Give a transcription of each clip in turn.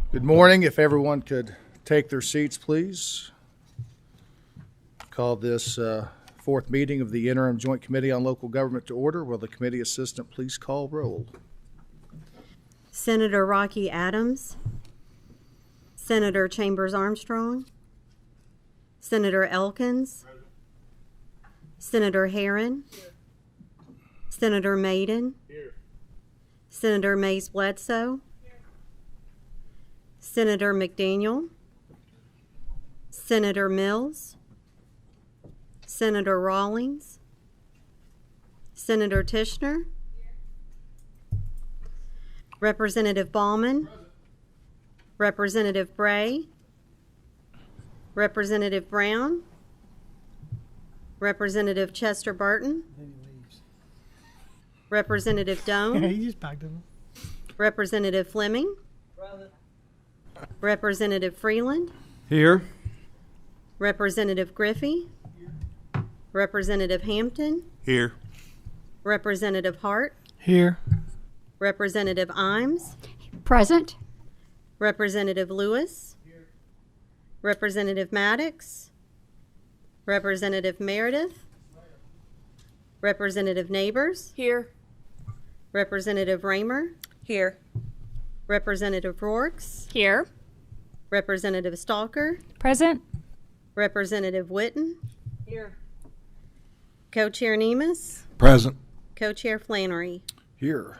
Good morning. If everyone could take their seats, please. Call this fourth meeting of the Interim Joint Committee on Local Government to order. Will the committee assistant please call roll? Senator Rocky Adams, Senator Chambers Armstrong, Senator Elkins, Senator Herron, Senator Maiden, Senator Mays Bledsoe, Senator McDaniel, Senator Mills, Senator Rawlings, Senator Tishner, Representative Ballman, Representative Bray, Representative Brown, Representative Chester Burton, Representative Doan, He just packed him. Representative Fleming, Representative Freeland, Here. Representative Griffey, Representative Hampton, Here. Representative Hart, Here. Representative Imes, Present. Representative Lewis, Representative Maddox, Representative Meredith, Representative Neighbors, Here. Representative Raymer, Here. Representative Rorks, Here. Representative Stalker, Present. Representative Witten, Here. Co-Chair Nemus, Present. Co-Chair Flannery. Here.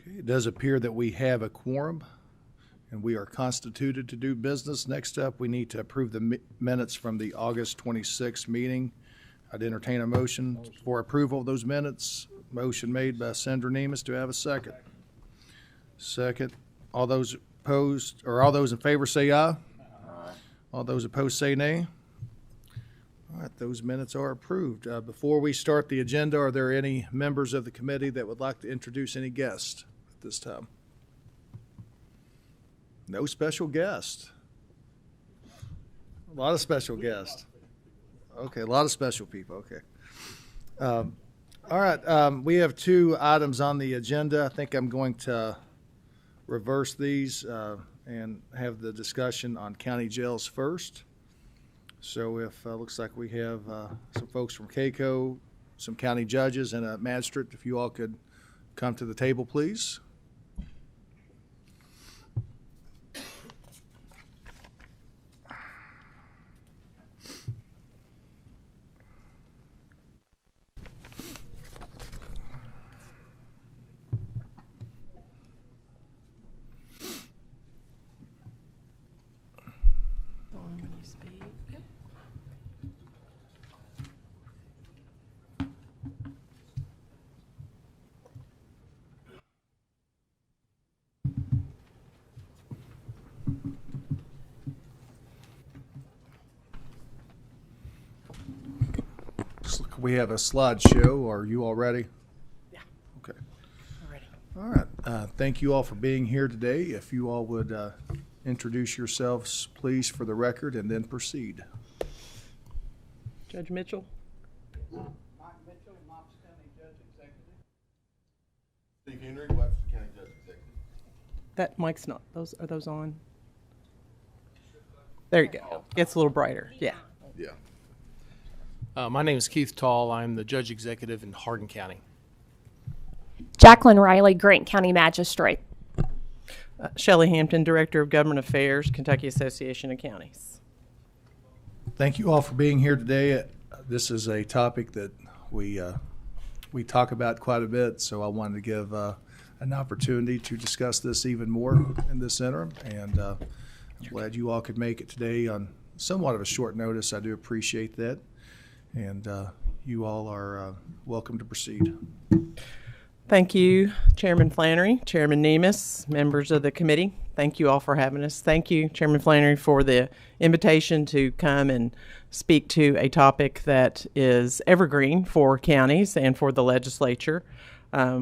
Okay, it does appear that we have a quorum and we are constituted to do business. Next up, we need to approve the minutes from the August 26th meeting. I'd entertain a motion for approval of those minutes. Motion made by Senator Nemus. Do I have a second? Second. All those opposed, or all those in favor say aye. All those opposed say nay. All right, those minutes are approved. Before we start the agenda, are there any members of the committee that would like to introduce any guests at this time? No special guest. A lot of special guests. Okay, a lot of special people. Okay. All right, we have two items on the agenda. I think I'm going to reverse these and have the discussion on county jails first. So if looks like we have some folks from CACO, some county judges, and a magistrate, if you all could come to the table, please. We have a slideshow. Are you all ready? Yeah. Okay. I'm ready. All right. Thank you all for being here today. If you all would introduce yourselves, please, for the record, and then proceed. Judge Mitchell. Mike Mitchell, Knox County Judge Executive. Steve Henry, Webster County Judge Executive. That mic's not. Those are those on? There you go. Gets a little brighter. Yeah. Yeah. My name is Keith Tall. I'm the Judge Executive in Hardin County. Jacqueline Riley, Grant County Magistrate. Shelley Hampton, Director of Government Affairs, Kentucky Association of Counties. Thank you all for being here today. This is a topic that we talk about quite a bit, so I wanted to give an opportunity to discuss this even more in this interim, and I'm glad you all could make it today on somewhat of a short notice. I do appreciate that, and you all are welcome to proceed. Thank you, Chairman Flannery, Chairman Nemus, members of the committee. Thank you all for having us. Thank you, Chairman Flannery, for the invitation to come and speak to a topic that is evergreen for counties and for the legislature.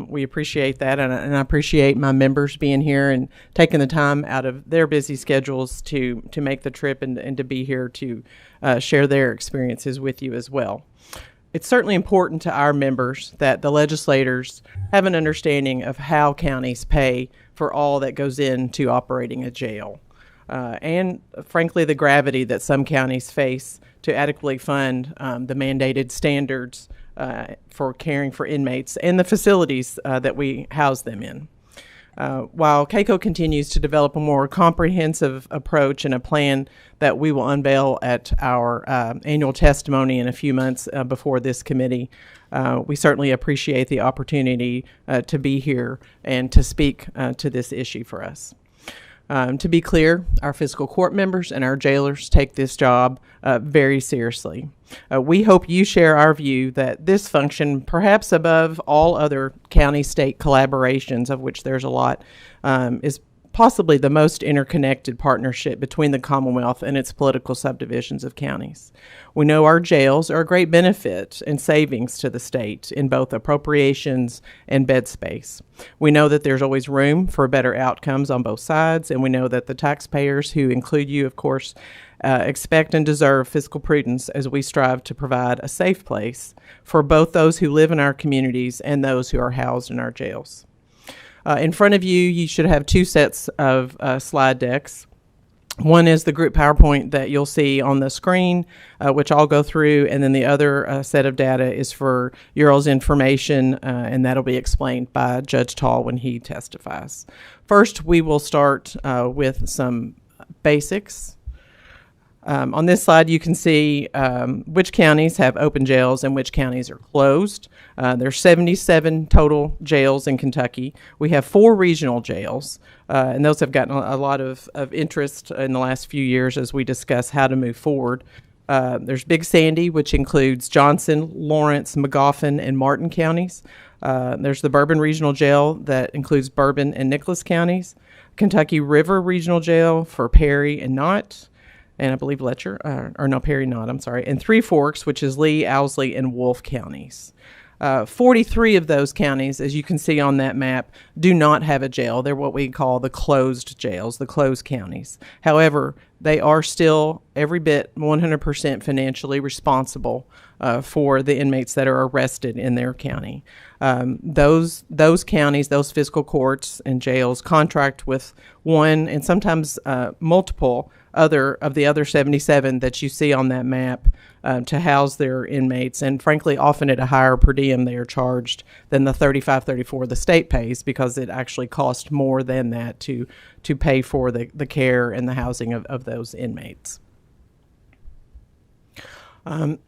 We appreciate that, and I appreciate my members being here and taking the time out of their busy schedules to make the trip and to be here to share their experiences with you as well. it's certainly important to our members that the legislators have an understanding of how counties pay for all that goes into operating a jail. And frankly, the gravity that some counties face to adequately fund the mandated standards for caring for inmates and the facilities that we house them in. While CACO continues to develop a more comprehensive approach and a plan that we will unveil at our annual testimony in a few months before this committee, we certainly appreciate the opportunity to be here and to speak to this issue for us. To be clear, our fiscal court members and our jailers take this job very seriously. We hope you share our view that this function, perhaps above all other county-state collaborations, of which there's a lot, is possibly the most interconnected partnership between the Commonwealth and its political subdivisions of counties. We know our jails are a great benefit and savings to the state in both appropriations and bed space. We know that there's always room for better outcomes on both sides, and we know that the taxpayers, who include you, of course, expect and deserve fiscal prudence as we strive to provide a safe place for both those who live in our communities and those who are housed in our jails. In front of you, you should have two sets of slide decks. One is the group PowerPoint that you'll see on the screen, which I'll go through, and then the other set of data is for your all's information, and that'll be explained by Judge Tall when he testifies. First, we will start with some basics. On this slide, you can see which counties have open jails and which counties are closed. There's 77 total jails in Kentucky. We have 4 regional jails, and those have gotten a lot of interest in the last few years as we discuss how to move forward. There's Big Sandy, which includes Johnson, Lawrence, Magoffin, and Martin counties. There's the Bourbon Regional Jail that includes Bourbon and Nicholas counties. Kentucky River Regional Jail for Perry and Knott. And I believe Letcher, Perry Knott, I'm sorry, and Three Forks, which is Lee, Owsley, and Wolfe counties. 43 of those counties, as you can see on that map, do not have a jail. They're what we call the closed jails, the closed counties. However, they are still every bit 100% financially responsible for the inmates that are arrested in their county. Those counties, those fiscal courts and jails contract with one and sometimes multiple of the other 77 that you see on that map to house their inmates, and frankly often at a higher per diem they are charged than the $35-34 the state pays, because it actually costs more than that to pay for the care and the housing of those inmates. On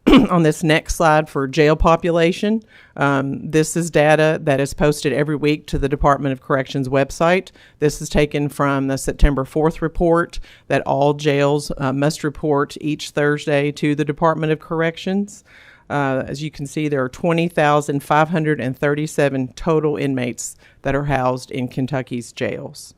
this next slide for jail population, this is data that is posted every week to the Department of Corrections website. This is taken from the September 4th report that all jails must report each Thursday to the Department of Corrections. As you can see, there are 20,537 total inmates that are housed in Kentucky's jails.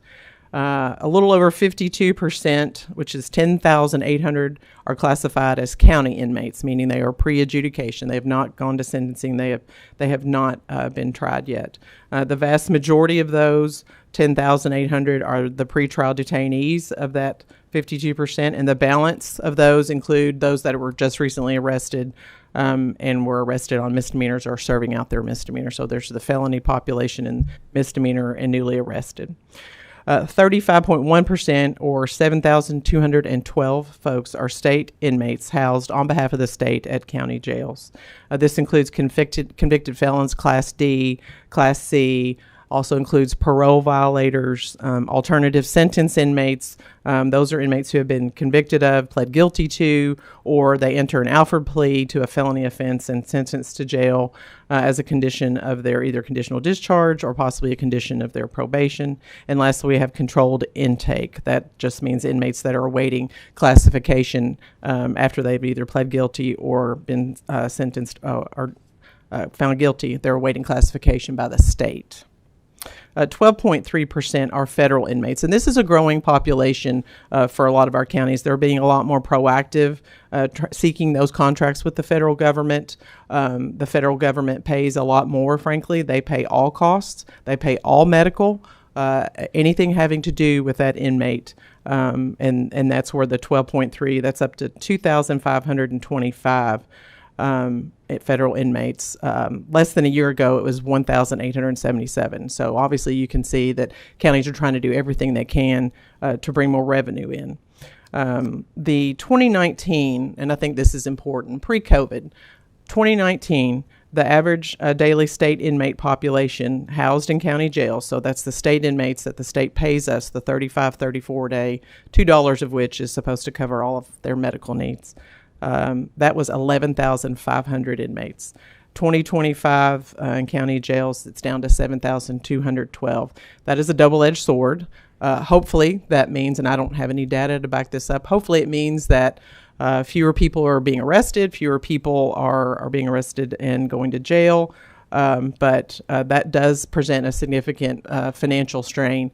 A little over 52%, which is 10,800, are classified as county inmates, meaning they are pre-adjudication. They have not gone to sentencing. They have not been tried yet. The vast majority of those 10,800 are the pretrial detainees of that 52%, and the balance of those include those that were just recently arrested and were arrested on misdemeanors or serving out their misdemeanor. So there's the felony population and misdemeanor and newly arrested. 35.1%, or 7,212 folks, are state inmates housed on behalf of the state at county jails. This includes convicted felons, Class D, Class C, also includes parole violators, alternative sentence inmates. Those are inmates who have been convicted of, pled guilty to, or they enter an Alford plea to a felony offense and sentenced to jail as a condition of their either conditional discharge or possibly a condition of their probation. And lastly, we have controlled intake. That just means inmates that are awaiting classification after they've either pled guilty or been sentenced or found guilty. They're awaiting classification by the state. 12.3% are federal inmates, and this is a growing population for a lot of our counties. They're being a lot more proactive, seeking those contracts with the federal government. The federal government pays a lot more, frankly. They pay all costs. They pay all medical, anything having to do with that inmate, and that's where the 12.3, that's up to 2,525 federal inmates. Less than a year ago, it was 1,877. So obviously you can see that counties are trying to do everything they can to bring more revenue in. The 2019, and I think this is important, pre-COVID, 2019, the average daily state inmate population housed in county jails, so that's the state inmates that the state pays us the 34 day, $2 of which is supposed to cover all of their medical needs. That was 11,500 inmates. 2025 in county jails, it's down to 7,212. That is a double-edged sword. Hopefully that means, and I don't have any data to back this up, hopefully it means that fewer people are being arrested, fewer people are being arrested and going to jail, but that does present a significant financial strain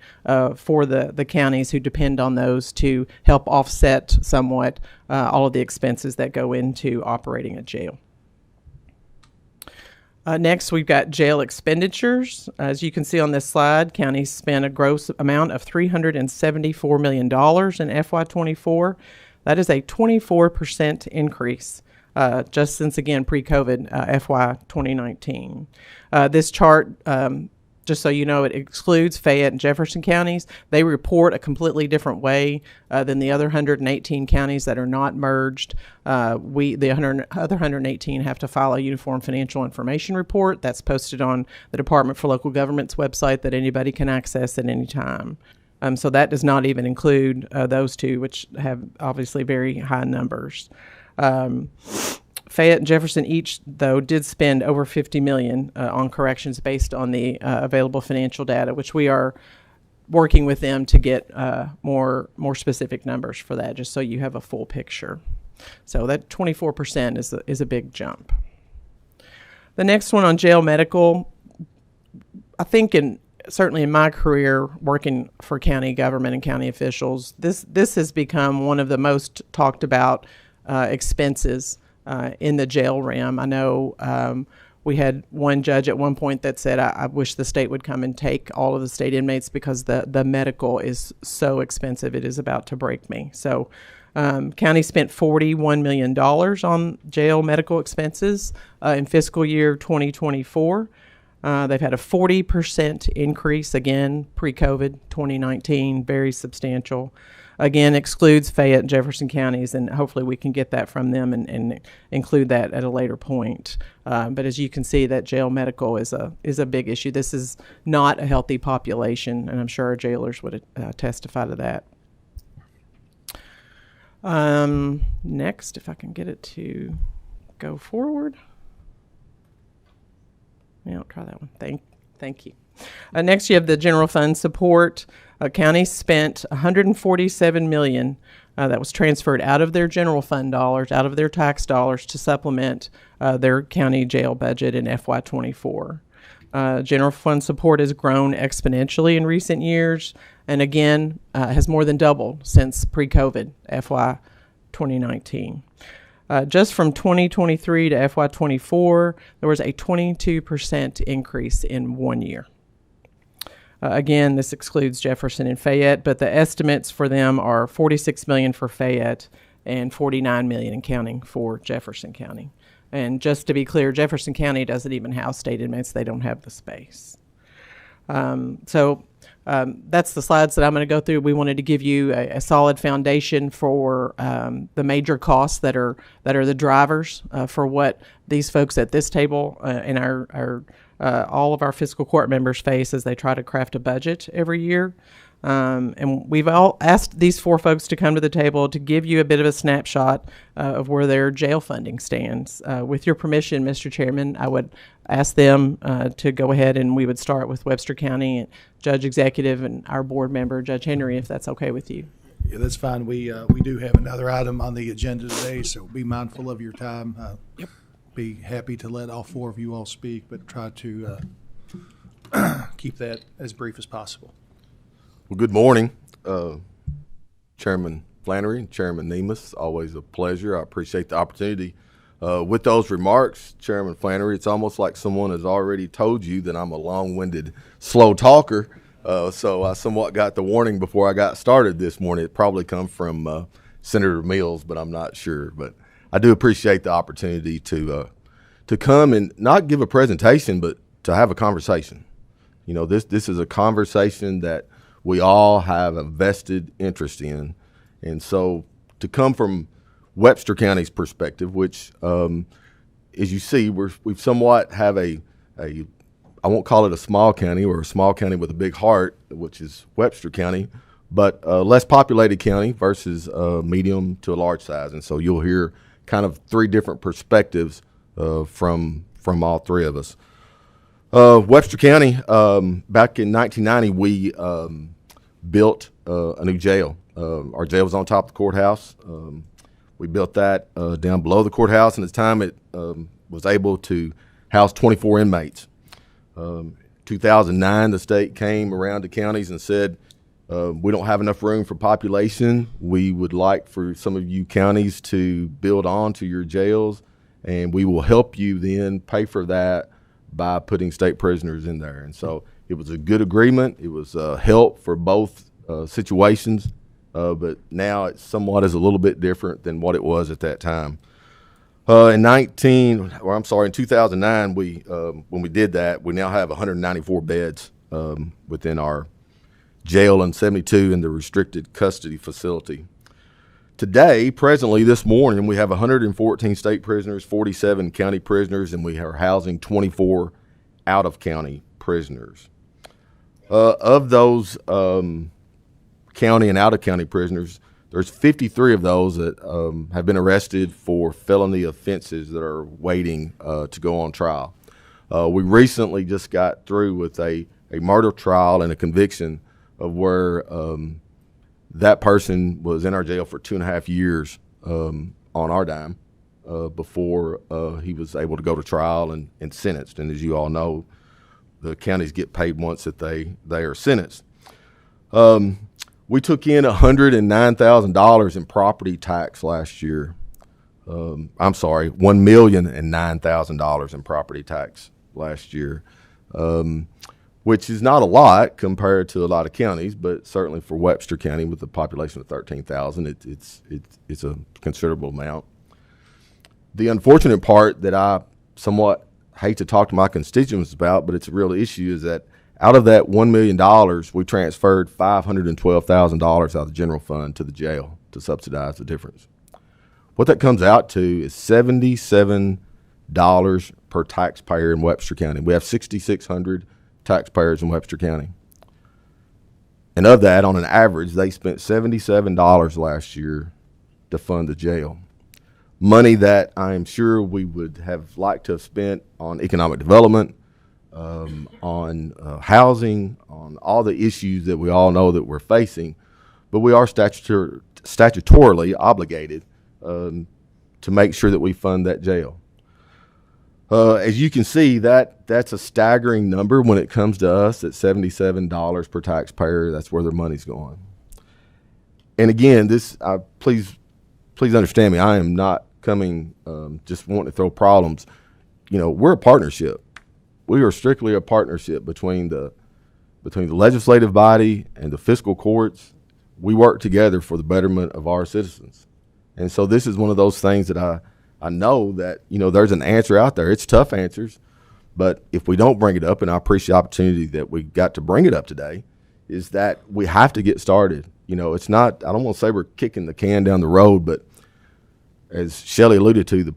for the counties who depend on those to help offset somewhat all of the expenses that go into operating a jail. Next, we've got jail expenditures. As you can see on this slide, counties spent a gross amount of $374 million in FY24. That is a 24% increase just since, again, pre-COVID FY 2019. This chart, just so you know, it excludes Fayette and Jefferson counties. They report a completely different way than the other 118 counties that are not merged. The other 118 have to file a Uniform Financial Information Report. That's posted on the Department for Local Government's website that anybody can access at any time. So that does not even include those two, which have obviously very high numbers. Fayette and Jefferson each, though, did spend over $50 million on corrections based on the available financial data, which we are working with them to get more specific numbers for that, just so you have a full picture. So that 24% is a big jump. The next one on jail medical, I think certainly in my career working for county government and county officials, this has become one of the most talked about expenses in the jail realm. I know we had one judge at one point that said, I wish the state would come and take all of the state inmates because the medical is so expensive, it is about to break me. So county spent $41 million on jail medical expenses in fiscal year 2024. They've had a 40% increase, again, pre-COVID 2019, very substantial. Again, excludes Fayette and Jefferson counties, and hopefully we can get that from them and include that at a later point. But as you can see, that jail medical is a big issue. This is not a healthy population, and I'm sure our jailers would testify to that. Next, if I can get it to go forward. Yeah, I'll try that one. Thank you. Next, you have the general fund support. Counties spent $147 million that was transferred out of their general fund dollars, out of their tax dollars, to supplement their county jail budget in FY24. General fund support has grown exponentially in recent years, and again, has more than doubled since pre-COVID FY 2019. Just from 2023 to FY24, there was a 22% increase in 1 year. Again, this excludes Jefferson and Fayette, but the estimates for them are $46 million for Fayette and $49 million in counting for Jefferson County. And just to be clear, Jefferson County doesn't even house state inmates. They don't have the space. So that's the slides that I'm going to go through. We wanted to give you a solid foundation for the major costs that are the drivers for what these folks at this table and our all of our fiscal court members face as they try to craft a budget every year. And we've all asked these four folks to come to the table to give you a bit of a snapshot of where their jail funding stands. With your permission, Mr. Chairman, I would ask them to go ahead, and we would start with Webster County Judge Executive and our board member, Judge Henry, if that's okay with you. Yeah, that's fine. We do have another item on the agenda today, so be mindful of your time. Yep. Be happy to let all four of you all speak, but try to keep that as brief as possible. Well, good morning, Chairman Flannery and Chairman Nemus. Always a pleasure. I appreciate the opportunity. With those remarks, Chairman Flannery, it's almost like someone has already told you that I'm a long-winded, slow talker. So I somewhat got the warning before I got started this morning. It probably come from Senator Mills, but I'm not sure. But I do appreciate the opportunity to come and not give a presentation, but to have a conversation. You know, this is a conversation that we all have a vested interest in. And so to come from Webster County's perspective, which, as you see, we've somewhat have I won't call it a small county or a small county with a big heart, which is Webster County, but a less populated county versus medium to a large size. And so you'll hear kind of three different perspectives from all three of us. Webster County, back in 1990, we built a new jail. Our jail was on top of the courthouse. We built that down below the courthouse, and at the time it was able to house 24 inmates. 2009, the state came around to counties and said, we don't have enough room for population. We would like for some of you counties to build on to your jails, and we will help you then pay for that by putting state prisoners in there. And so it was a good agreement. It was help for both situations, but now it somewhat is a little bit different than what it was at that time. In 2009, when we did that, we now have 194 beds within our jail and 72 in the restricted custody facility. Today, presently, this morning, we have 114 state prisoners, 47 county prisoners, and we are housing 24 out-of-county prisoners. Of those county and out-of-county prisoners, there's 53 of those that have been arrested for felony offenses that are waiting to go on trial. We recently just got through with a murder trial and a conviction of where that person was in our jail for 2.5 years on our dime before he was able to go to trial and sentenced. And as you all know, the counties get paid once that they are sentenced. We took in $109,000 in property tax last year. $1,009,000 in property tax last year, which is not a lot compared to a lot of counties, but certainly for Webster County with a population of 13,000, it's a considerable amount. The unfortunate part that I somewhat hate to talk to my constituents about, but it's a real issue, is that out of that $1 million, we transferred $512,000 out of the general fund to the jail to subsidize the difference. What that comes out to is $77 per taxpayer in Webster County. We have 6,600 taxpayers in Webster County. And of that, on an average, they spent $77 last year to fund the jail. Money that I am sure we would have liked to have spent on economic development, on housing, on all the issues that we all know that we're facing, but we are statutorily obligated to make sure that we fund that jail. As you can see, that's a staggering number when it comes to us at $77 per taxpayer. That's where their money's going. And again, please understand me. I am not coming just wanting to throw problems. You know, we're a partnership. We are strictly a partnership between the legislative body and the fiscal courts. We work together for the betterment of our citizens. And so this is one of those things that I know that, you know, there's an answer out there. It's tough answers, but if we don't bring it up, and I appreciate the opportunity that we got to bring it up today, is that we have to get started. You know, it's not, I don't want to say we're kicking the can down the road, but as Shelley alluded to, the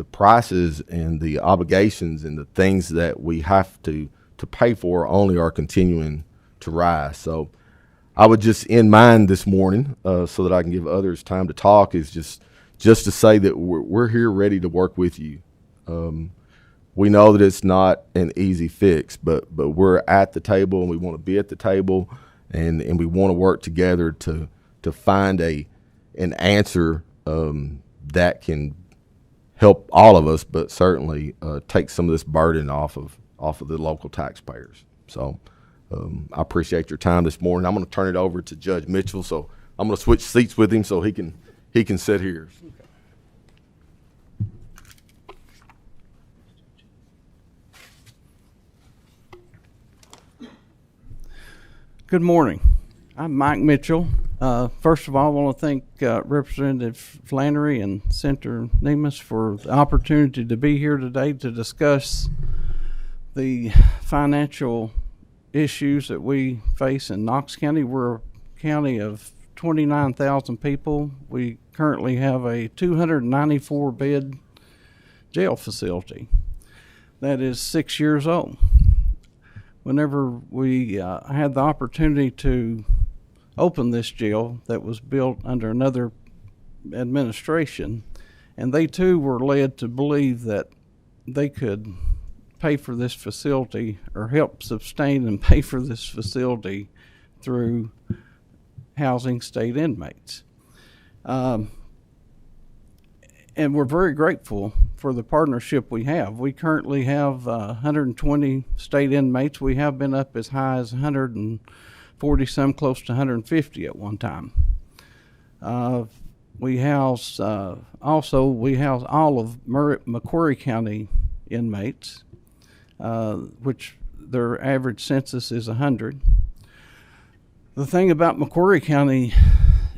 prices and the obligations and the things that we have to pay for only are continuing to rise. So I would just end mine this morning so that I can give others time to talk, is just to say that we're here ready to work with you. We know that it's not an easy fix, but we're at the table and we want to be at the table, and we want to work together to find an answer that can help all of us, but certainly take some of this burden off of the local taxpayers. So I appreciate your time this morning. I'm going to turn it over to Judge Mitchell. So I'm going to switch seats with him so he can sit here. Good morning. I'm Mike Mitchell, First of all, I want to thank Representative Flannery and Senator Nemus for the opportunity to be here today to discuss the financial issues that we face in Knox County. We're a county of 29,000 people. We currently have a 294-bed jail facility that is 6 years old. Whenever we had the opportunity to open this jail that was built under another administration, and they too were led to believe that they could pay for this facility or help sustain and pay for this facility through housing state inmates. And we're very grateful for the partnership we have. We currently have 120 state inmates. We have been up as high as 140 some, close to 150 at one time. We house all of Macquarie County inmates, which their average census is 100. The thing about Macquarie County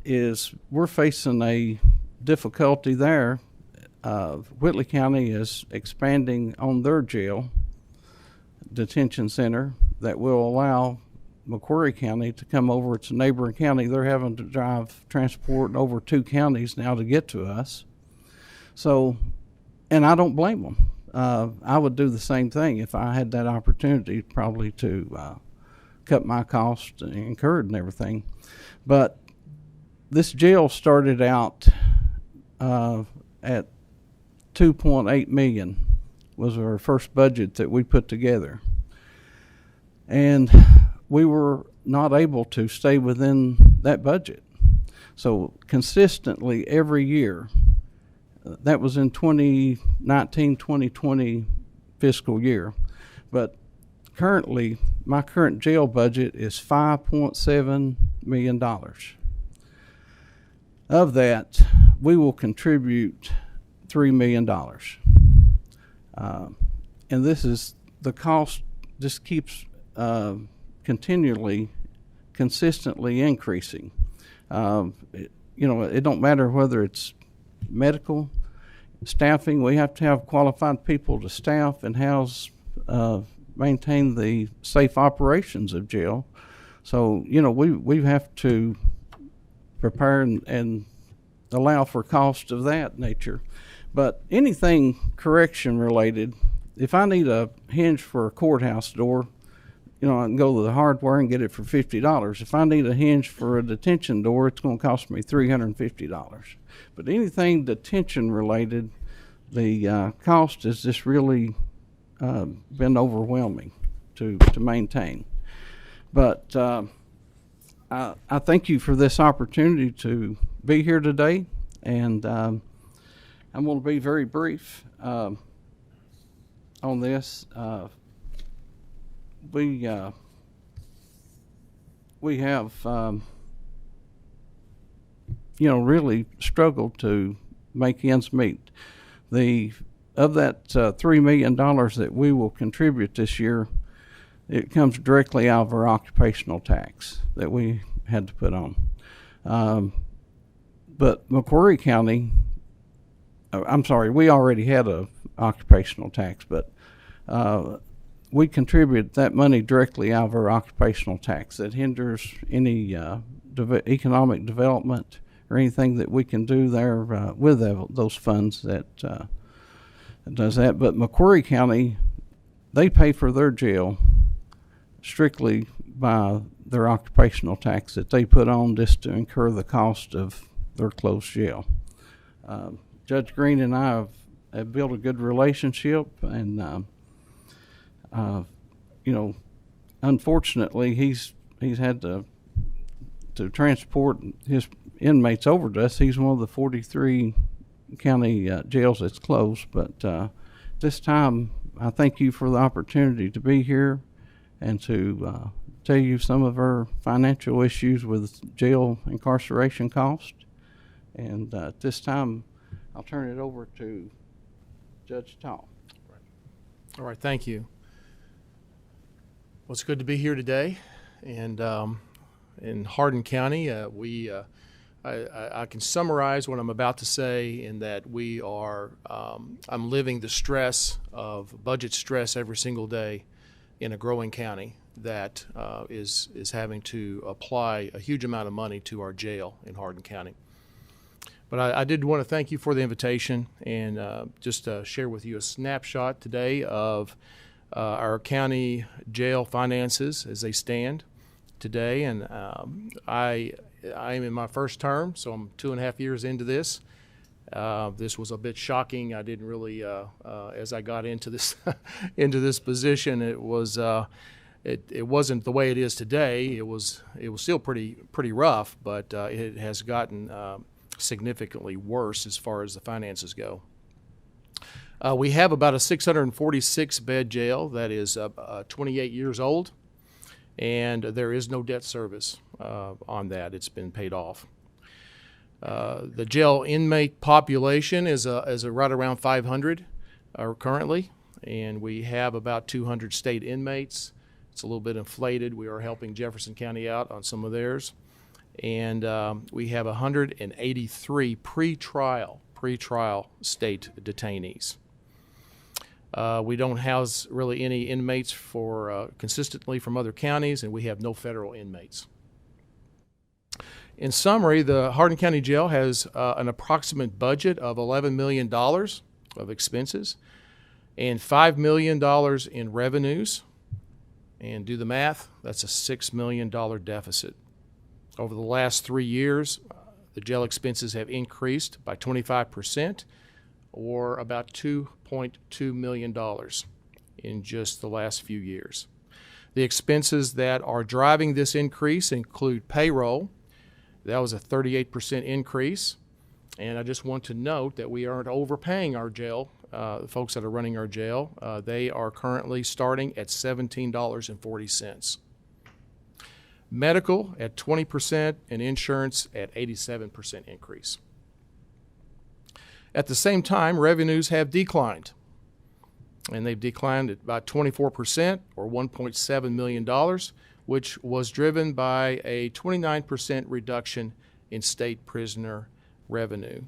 is we're facing a difficulty there. Whitley County is expanding on their jail detention center that will allow Macquarie County to come over. It's a neighboring county. They're having to transport over 2 counties now to get to us. So, and I don't blame them. I would do the same thing if I had that opportunity, probably to cut my costs incurred and everything. But this jail started out at $2.8 million was our first budget that we put together. And we were not able to stay within that budget. So consistently every year, that was in 2019-2020 fiscal year. But currently, my current jail budget is $5.7 million. Of that, we will contribute $3 million. And this is, the cost just keeps consistently increasing. It don't matter whether it's medical staffing. We have to have qualified people to staff and house, maintain the safe operations of jail. So, we have to prepare and allow for cost of that nature. But anything correction related, if I need a hinge for a courthouse door, I can go to the hardware and get it for $50. If I need a hinge for a detention door, it's going to cost me $350. But anything detention related, the cost has just really been overwhelming to maintain. But I thank you for this opportunity to be here today, and I'm going to be very brief on this. We have really struggled to make ends meet. Of that $3 million that we will contribute this year, it comes directly out of our occupational tax that we had to put on. But Macquarie County, we already had a occupational tax, but we contribute that money directly out of our occupational tax. That hinders any economic development or anything that we can do there with those funds that does that. But Macquarie County, they pay for their jail strictly by their occupational tax that they put on just to incur the cost of their closed jail. Judge Green and I have built a good relationship, and unfortunately, he's had to transport his inmates over to us. He's one of the 43 county jails that's closed. But this time, I thank you for the opportunity to be here and to tell you some of our financial issues with jail incarceration cost. And at this time, I'll turn it over to Judge Tall. All right, thank you. Well, it's good to be here today, and in Hardin County, I can summarize what I'm about to say in that I'm living the stress of budget stress every single day in a growing county that is having to apply a huge amount of money to our jail in Hardin County. But I did want to thank you for the invitation and just share with you a snapshot today of our county jail finances as they stand today. And I am in my first term, so I'm 2.5 years into this. This was a bit shocking. I didn't really, as I got into this into this position, it wasn't the way it is today. It was still pretty rough, but it has gotten significantly worse as far as the finances go. We have about a 646 bed jail that is 28 years old, and there is no debt service on that. It's been paid off. The jail inmate population is right around 500 currently, and we have about 200 state inmates. It's a little bit inflated. We are helping Jefferson County out on some of theirs. And we have 183 pretrial state detainees. We don't house really any inmates consistently from other counties, and we have no federal inmates. In summary, the Hardin County Jail has an approximate budget of $11 million of expenses and $5 million in revenues. And do the math, that's a $6 million deficit. Over the last 3 years, the jail expenses have increased by 25%, or about $2.2 million in just the last few years. The expenses that are driving this increase include payroll. That was a 38% increase. And I just want to note that we aren't overpaying our jail, the folks that are running our jail. They are currently starting at $17.40. Medical at 20% and insurance at 87% increase. At the same time, revenues have declined, and they've declined at about 24% or $1.7 million, which was driven by a 29% reduction in state prisoner revenue.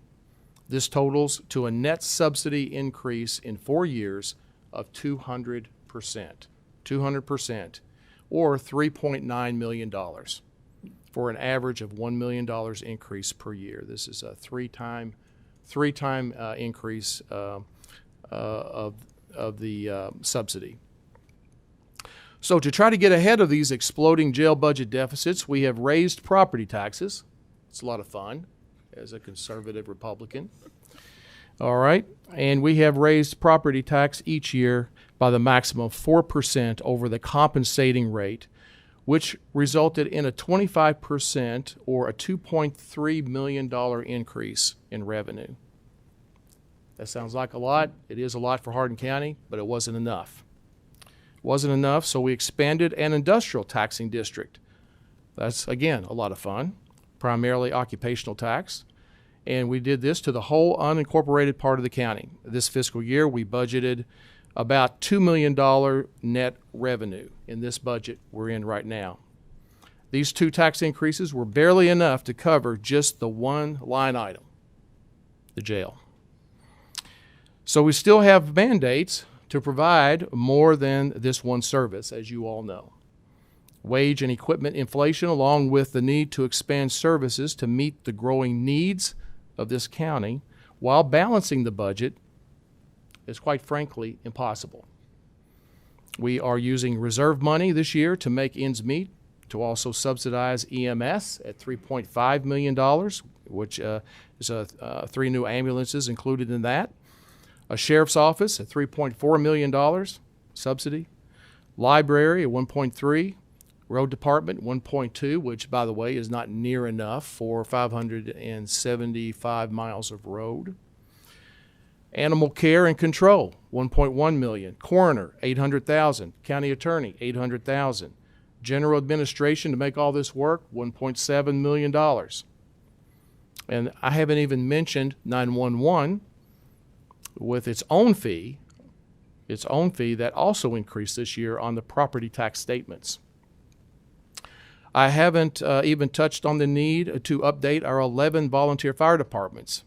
This totals to a net subsidy increase in 4 years of 200%. 200%. Or $3.9 million for an average of $1 million increase per year. This is a three-time increase of the subsidy. So to try to get ahead of these exploding jail budget deficits, we have raised property taxes. It's a lot of fun as a conservative Republican. All right, and we have raised property tax each year by the maximum of 4% over the compensating rate, which resulted in a 25% or a $2.3 million increase in revenue. That sounds like a lot. It is a lot for Hardin County, but it wasn't enough. It wasn't enough, so we expanded an industrial taxing district. That's, again, a lot of fun, primarily occupational tax. And we did this to the whole unincorporated part of the county. This fiscal year, we budgeted about $2 million net revenue in this budget we're in right now. These two tax increases were barely enough to cover just the one line item, the jail. So we still have mandates to provide more than this one service, as you all know. Wage and equipment inflation, along with the need to expand services to meet the growing needs of this county while balancing the budget, is quite frankly impossible. We are using reserve money this year to make ends meet, to also subsidize EMS at $3.5 million, which is 3 new ambulances included in that. A sheriff's office at $3.4 million subsidy. Library at $1.3. Road department, 1.2, which, by the way, is not near enough for 575 miles of road. Animal care and control, $1.1 million. Coroner, $800,000. County attorney, $800,000. General administration to make all this work, $1.7 million. And I haven't even mentioned 911 with its own fee that also increased this year on the property tax statements. I haven't even touched on the need to update our 11 volunteer fire departments,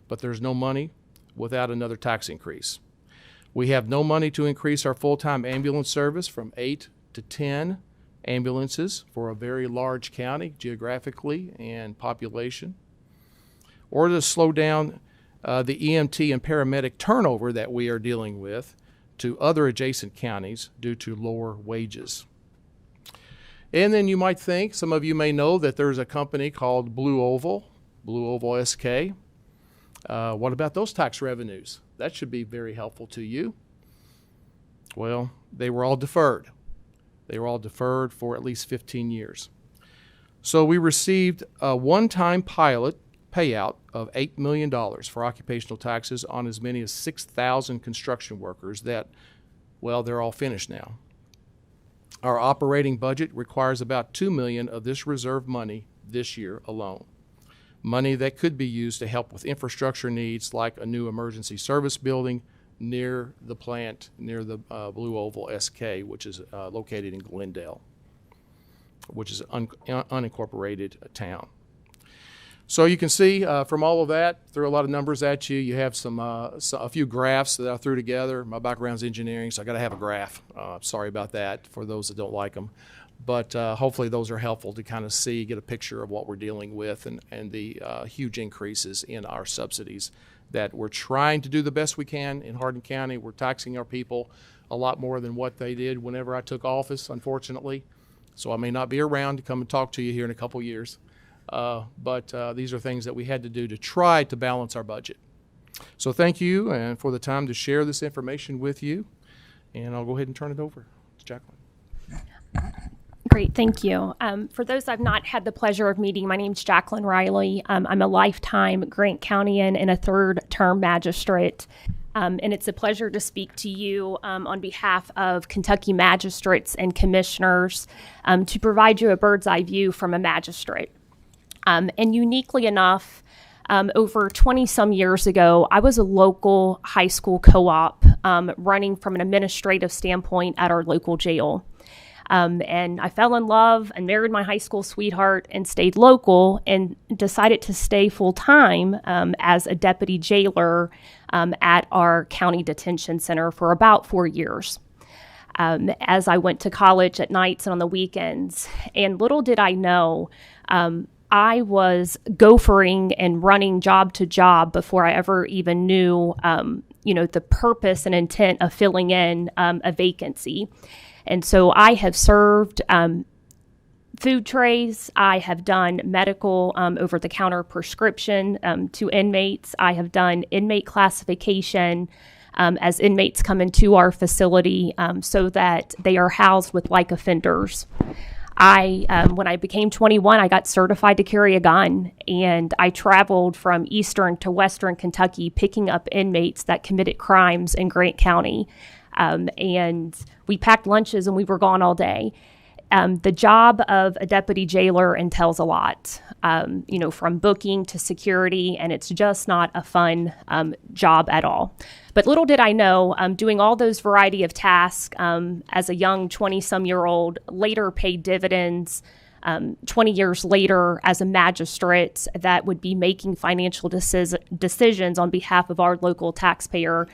but there's no money without another tax increase. We have no money to increase our full-time ambulance service from 8 to 10 ambulances for a very large county geographically and population, or to slow down the EMT and paramedic turnover that we are dealing with to other adjacent counties due to lower wages. And then you might think, some of you may know that there's a company called Blue Oval SK. What about those tax revenues? That should be very helpful to you. Well, they were all deferred. They were all deferred for at least 15 years. So we received a one-time pilot payout of $8 million for occupational taxes on as many as 6,000 construction workers that, well, they're all finished now. Our operating budget requires about $2 million of this reserve money this year alone. Money that could be used to help with infrastructure needs like a new emergency service building near the plant, near the Blue Oval SK, which is located in Glendale, which is an unincorporated town. So you can see from all of that, threw a lot of numbers at you. You have a few graphs that I threw together. My background's engineering, so I got to have a graph. Sorry about that for those that don't like them. But hopefully those are helpful to kind of see, get a picture of what we're dealing with and the huge increases in our subsidies that we're trying to do the best we can in Hardin County. We're taxing our people a lot more than what they did whenever I took office, unfortunately. So I may not be around to come and talk to you here in a couple years. But these are things that we had to do to try to balance our budget. So thank you and for the time to share this information with you. And I'll go ahead and turn it over to Jacqueline. Great, thank you. For those I've not had the pleasure of meeting, my name's Jacqueline Riley. I'm a lifetime Grant Countyan and a third-term magistrate. And it's a pleasure to speak to you on behalf of Kentucky magistrates and commissioners to provide you a bird's eye view from a magistrate. And uniquely enough, over 20-some years ago, I was a local high school co-op running from an administrative standpoint at our local jail. And I fell in love and married my high school sweetheart and stayed local and decided to stay full-time as a deputy jailer at our county detention center for about 4 years. As I went to college at nights and on the weekends. And little did I know, I was gophering and running job to job before I ever even knew, the purpose and intent of filling in a vacancy. And so I have served food trays. I have done medical over-the-counter prescription to inmates. I have done inmate classification as inmates come into our facility so that they are housed with like offenders. When I became 21, I got certified to carry a gun, and I traveled from eastern to western Kentucky picking up inmates that committed crimes in Grant County. And we packed lunches and we were gone all day. The job of a deputy jailer entails a lot, from booking to security, and it's just not a fun job at all. But little did I know, doing all those variety of tasks as a young 20-some-year-old later paid dividends 20 years later as a magistrate that would be making financial decisions on behalf of our local taxpayer,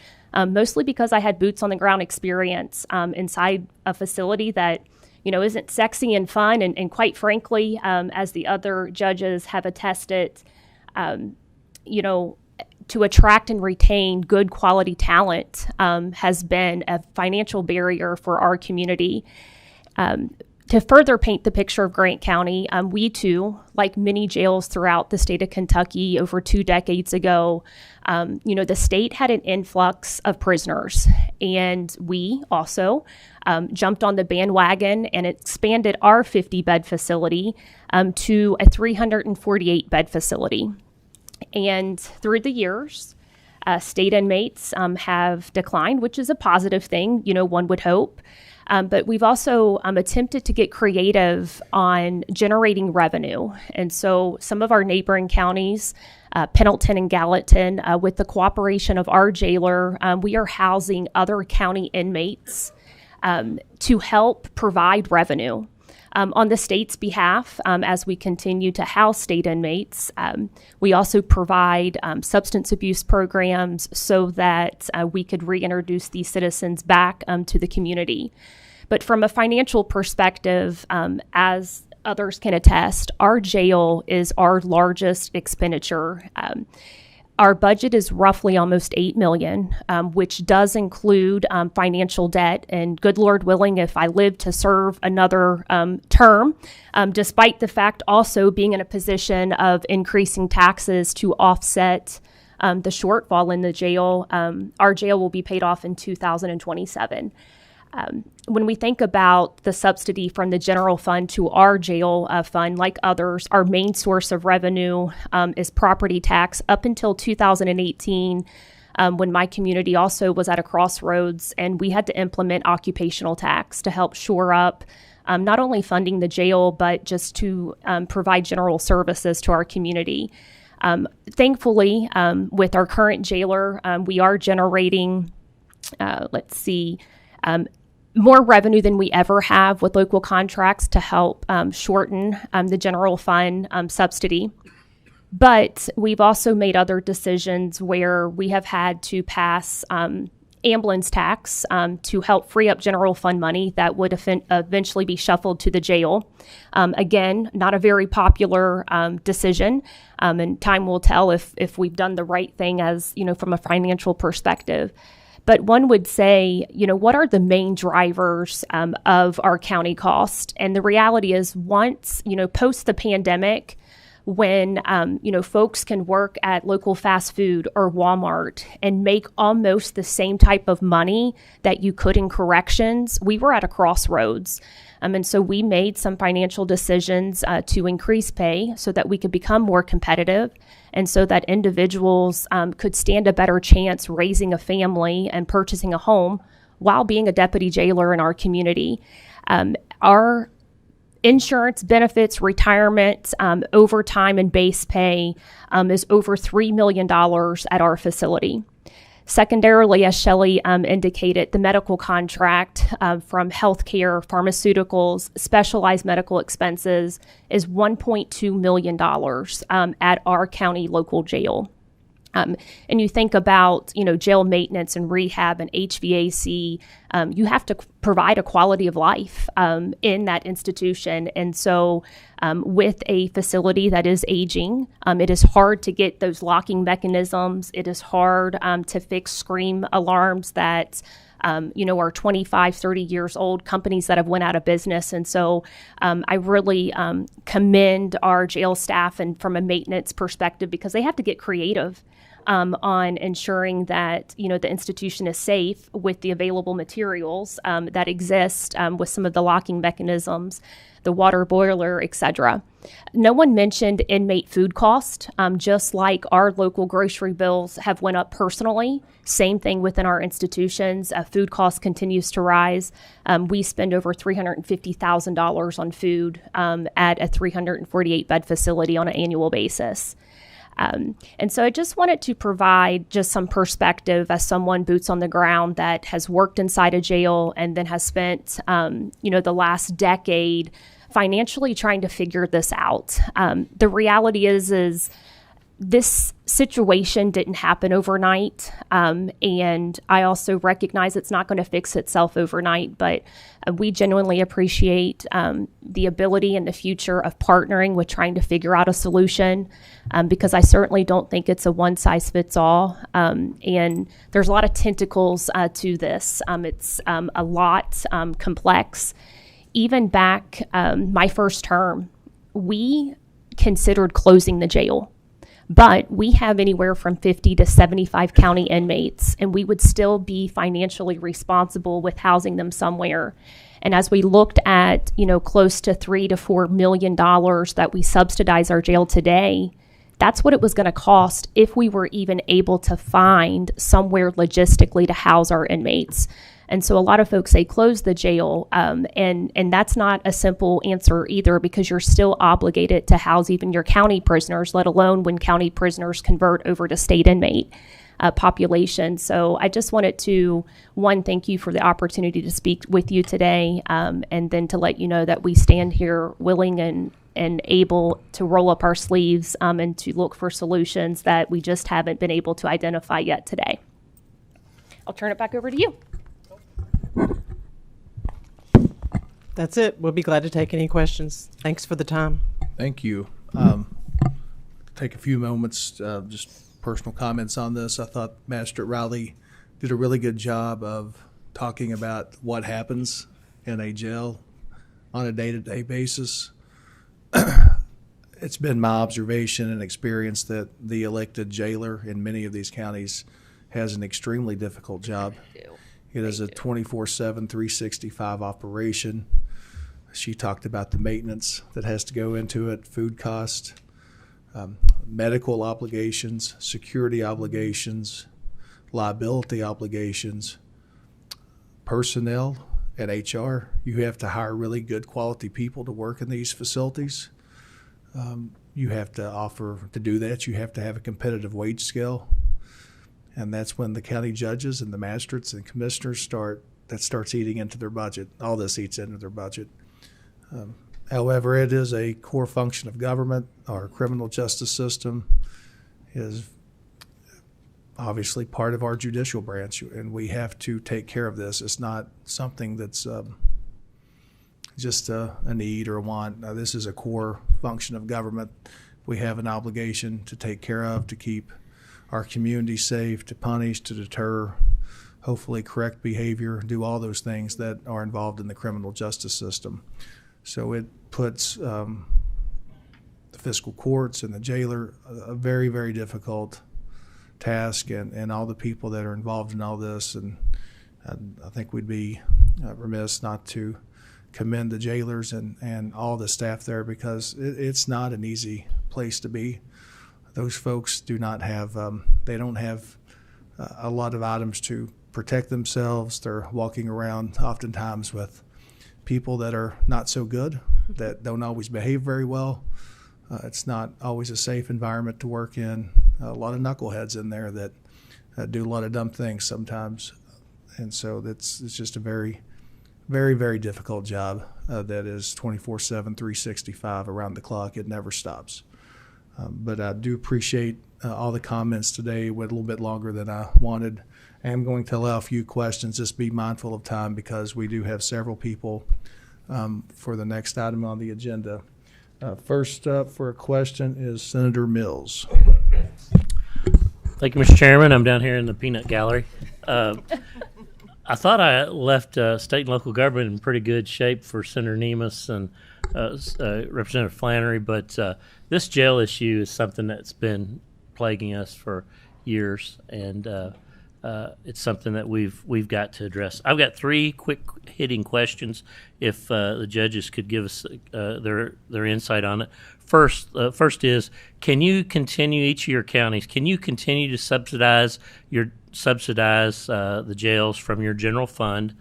mostly because I had boots on the ground experience inside a facility that isn't sexy and fun. And quite frankly, as the other judges have attested, to attract and retain good quality talent has been a financial barrier for our community. To further paint the picture of Grant County, we too, like many jails throughout the state of Kentucky over 2 decades ago, the state had an influx of prisoners, and we also jumped on the bandwagon and expanded our 50-bed facility to a 348-bed facility. And through the years, state inmates have declined, which is a positive thing, one would hope. But we've also attempted to get creative on generating revenue. And so some of our neighboring counties, Pendleton and Gallatin, with the cooperation of our jailer, we are housing other county inmates to help provide revenue. On the state's behalf, as we continue to house state inmates, we also provide substance abuse programs so that we could reintroduce these citizens back to the community. But from a financial perspective, as others can attest, our jail is our largest expenditure. Our budget is roughly almost $8 million, which does include financial debt. And good Lord willing, if I live to serve another term, despite the fact also being in a position of increasing taxes to offset the shortfall in the jail, our jail will be paid off in 2027. When we think about the subsidy from the general fund to our jail fund, like others, our main source of revenue is property tax. Up until 2018, when my community also was at a crossroads, and we had to implement occupational tax to help shore up not only funding the jail, but just to provide general services to our community. Thankfully, with our current jailer, we are generating, more revenue than we ever have with local contracts to help shorten the general fund subsidy. But we've also made other decisions where we have had to pass ambulance tax to help free up general fund money that would eventually be shuffled to the jail. Again, not a very popular decision, and time will tell if we've done the right thing as, from a financial perspective. But one would say, what are the main drivers of our county cost? And the reality is once, post the pandemic, when, folks can work at local fast food or Walmart and make almost the same type of money that you could in corrections, we were at a crossroads. And so we made some financial decisions to increase pay so that we could become more competitive and so that individuals could stand a better chance raising a family and purchasing a home while being a deputy jailer in our community. Our insurance, benefits, retirement, overtime, and base pay is over $3 million at our facility. Secondarily, as Shelley indicated, the medical contract from healthcare, pharmaceuticals, specialized medical expenses is $1.2 million at our county local jail. And you think about, jail maintenance and rehab and HVAC, you have to provide a quality of life in that institution. And so with a facility that is aging, it is hard to get those locking mechanisms. It is hard to fix scream alarms that are 25, 30 years old, companies that have went out of business. And so I really commend our jail staff and from a maintenance perspective because they have to get creative on ensuring that, the institution is safe with the available materials that exist with some of the locking mechanisms, the water boiler, etc. No one mentioned inmate food cost, just like our local grocery bills have went up personally. Same thing within our institutions. Food cost continues to rise. We spend over $350,000 on food at a 348-bed facility on an annual basis. And so I just wanted to provide just some perspective as someone boots on the ground that has worked inside a jail and then has spent, the last decade financially trying to figure this out. The reality is this situation didn't happen overnight. And I also recognize it's not going to fix itself overnight, but we genuinely appreciate the ability in the future of partnering with trying to figure out a solution because I certainly don't think it's a one-size-fits-all. And there's a lot of tentacles to this. It's a lot complex. Even back my first term, we considered closing the jail. But we have anywhere from 50 to 75 county inmates, and we would still be financially responsible with housing them somewhere. And as we looked at, close to $3 to $4 million that we subsidize our jail today, that's what it was going to cost if we were even able to find somewhere logistically to house our inmates. And so a lot of folks say close the jail, and that's not a simple answer either because you're still obligated to house even your county prisoners, let alone when county prisoners convert over to state inmate. population. So I just wanted to, one, thank you for the opportunity to speak with you today, and then to let you know that we stand here willing and able to roll up our sleeves and to look for solutions that we just haven't been able to identify yet today. I'll turn it back over to you. That's it. We'll be glad to take any questions. Thanks for the time. Thank you. Take a few moments, just personal comments on this. I thought Magistrate Riley did a really good job of talking about what happens in a jail on a day-to-day basis. It's been my observation and experience that the elected jailer in many of these counties has an extremely difficult job. It is a 24/7, 365 operation. She talked about the maintenance that has to go into it, food cost, medical obligations, security obligations, liability obligations, personnel and HR. You have to hire really good quality people to work in these facilities. You have to offer, to do that, you have to have a competitive wage scale. And that's when the county judges and the magistrates and commissioners starts eating into their budget. All this eats into their budget. However, it is a core function of government. Our criminal justice system is obviously part of our judicial branch, and we have to take care of this. It's not something that's just a need or a want. This is a core function of government. We have an obligation to take care of, to keep our community safe, to punish, to deter, hopefully correct behavior, do all those things that are involved in the criminal justice system. So it puts the fiscal courts and the jailer a very, very difficult task, and all the people that are involved in all this. And I think we'd be remiss not to commend the jailers and all the staff there, because it's not an easy place to be. Those folks do not have, they don't have a lot of items to protect themselves. They're walking around oftentimes with people that are not so good, that don't always behave very well. It's not always a safe environment to work in. A lot of knuckleheads in there that do a lot of dumb things sometimes. And so it's just a very, very, very difficult job that is 24/7, 365 around the clock. It never stops. But I do appreciate all the comments today. Went a little bit longer than I wanted. I am going to allow a few questions. Just be mindful of time, because we do have several people for the next item on the agenda. First up for a question is Senator Mills. Thank you, Mr. Chairman. I'm down here in the peanut gallery. I thought I left state and local government in pretty good shape for Senator Nemes and Representative Flannery, but this jail issue is something that's been plaguing us for years, and it's something that we've got to address. I've got three quick hitting questions. If the judges could give us their insight on it. First is, can you continue, each of your counties, can you continue to subsidize the jails from your general fund?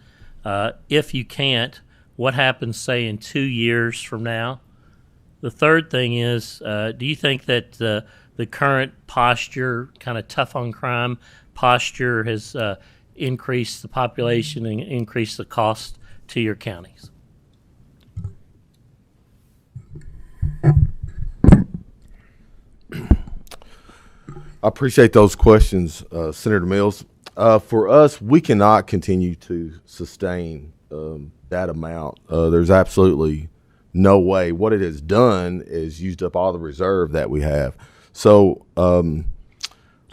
If you can't, what happens, say, in 2 years from now? The third thing is, do you think that the current posture, kind of tough on crime posture, has increased the population and increased the cost to your counties? I appreciate those questions, Senator Mills. For us, we cannot continue to sustain that amount. There's absolutely no way. What it has done is used up all the reserve that we have. So a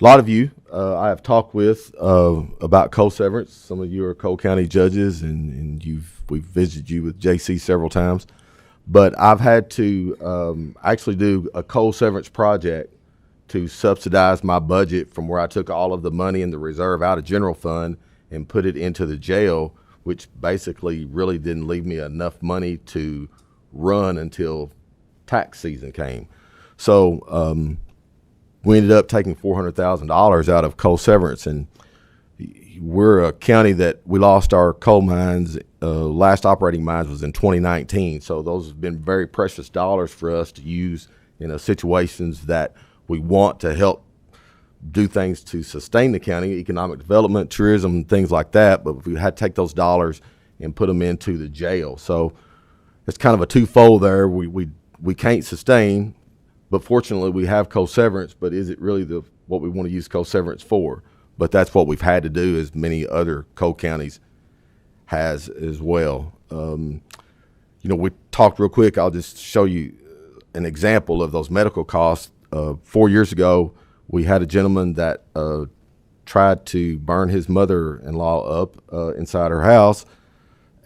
lot of you I have talked with about co-severance. Some of you are Cole County judges, and we've visited you with JC several times. But I've had to actually do a co-severance project to subsidize my budget from where I took all of the money in the reserve out of general fund and put it into the jail, which basically really didn't leave me enough money to run until tax season came. So we ended up taking $400,000 out of coal severance, and we're a county that we lost our coal mines. Last operating mines was in 2019, so those have been very precious dollars for us to use in situations that we want to help do things to sustain the county, economic development, tourism, things like that. But we had to take those dollars and put them into the jail. So it's kind of a twofold there. We can't sustain, but fortunately we have co-severance. But is it really what we want to use co-severance for? But that's what we've had to do, as many other co-counties has as well. We talked real quick. I'll just show you an example of those medical costs. 4 years ago, we had a gentleman that tried to burn his mother-in-law up inside her house,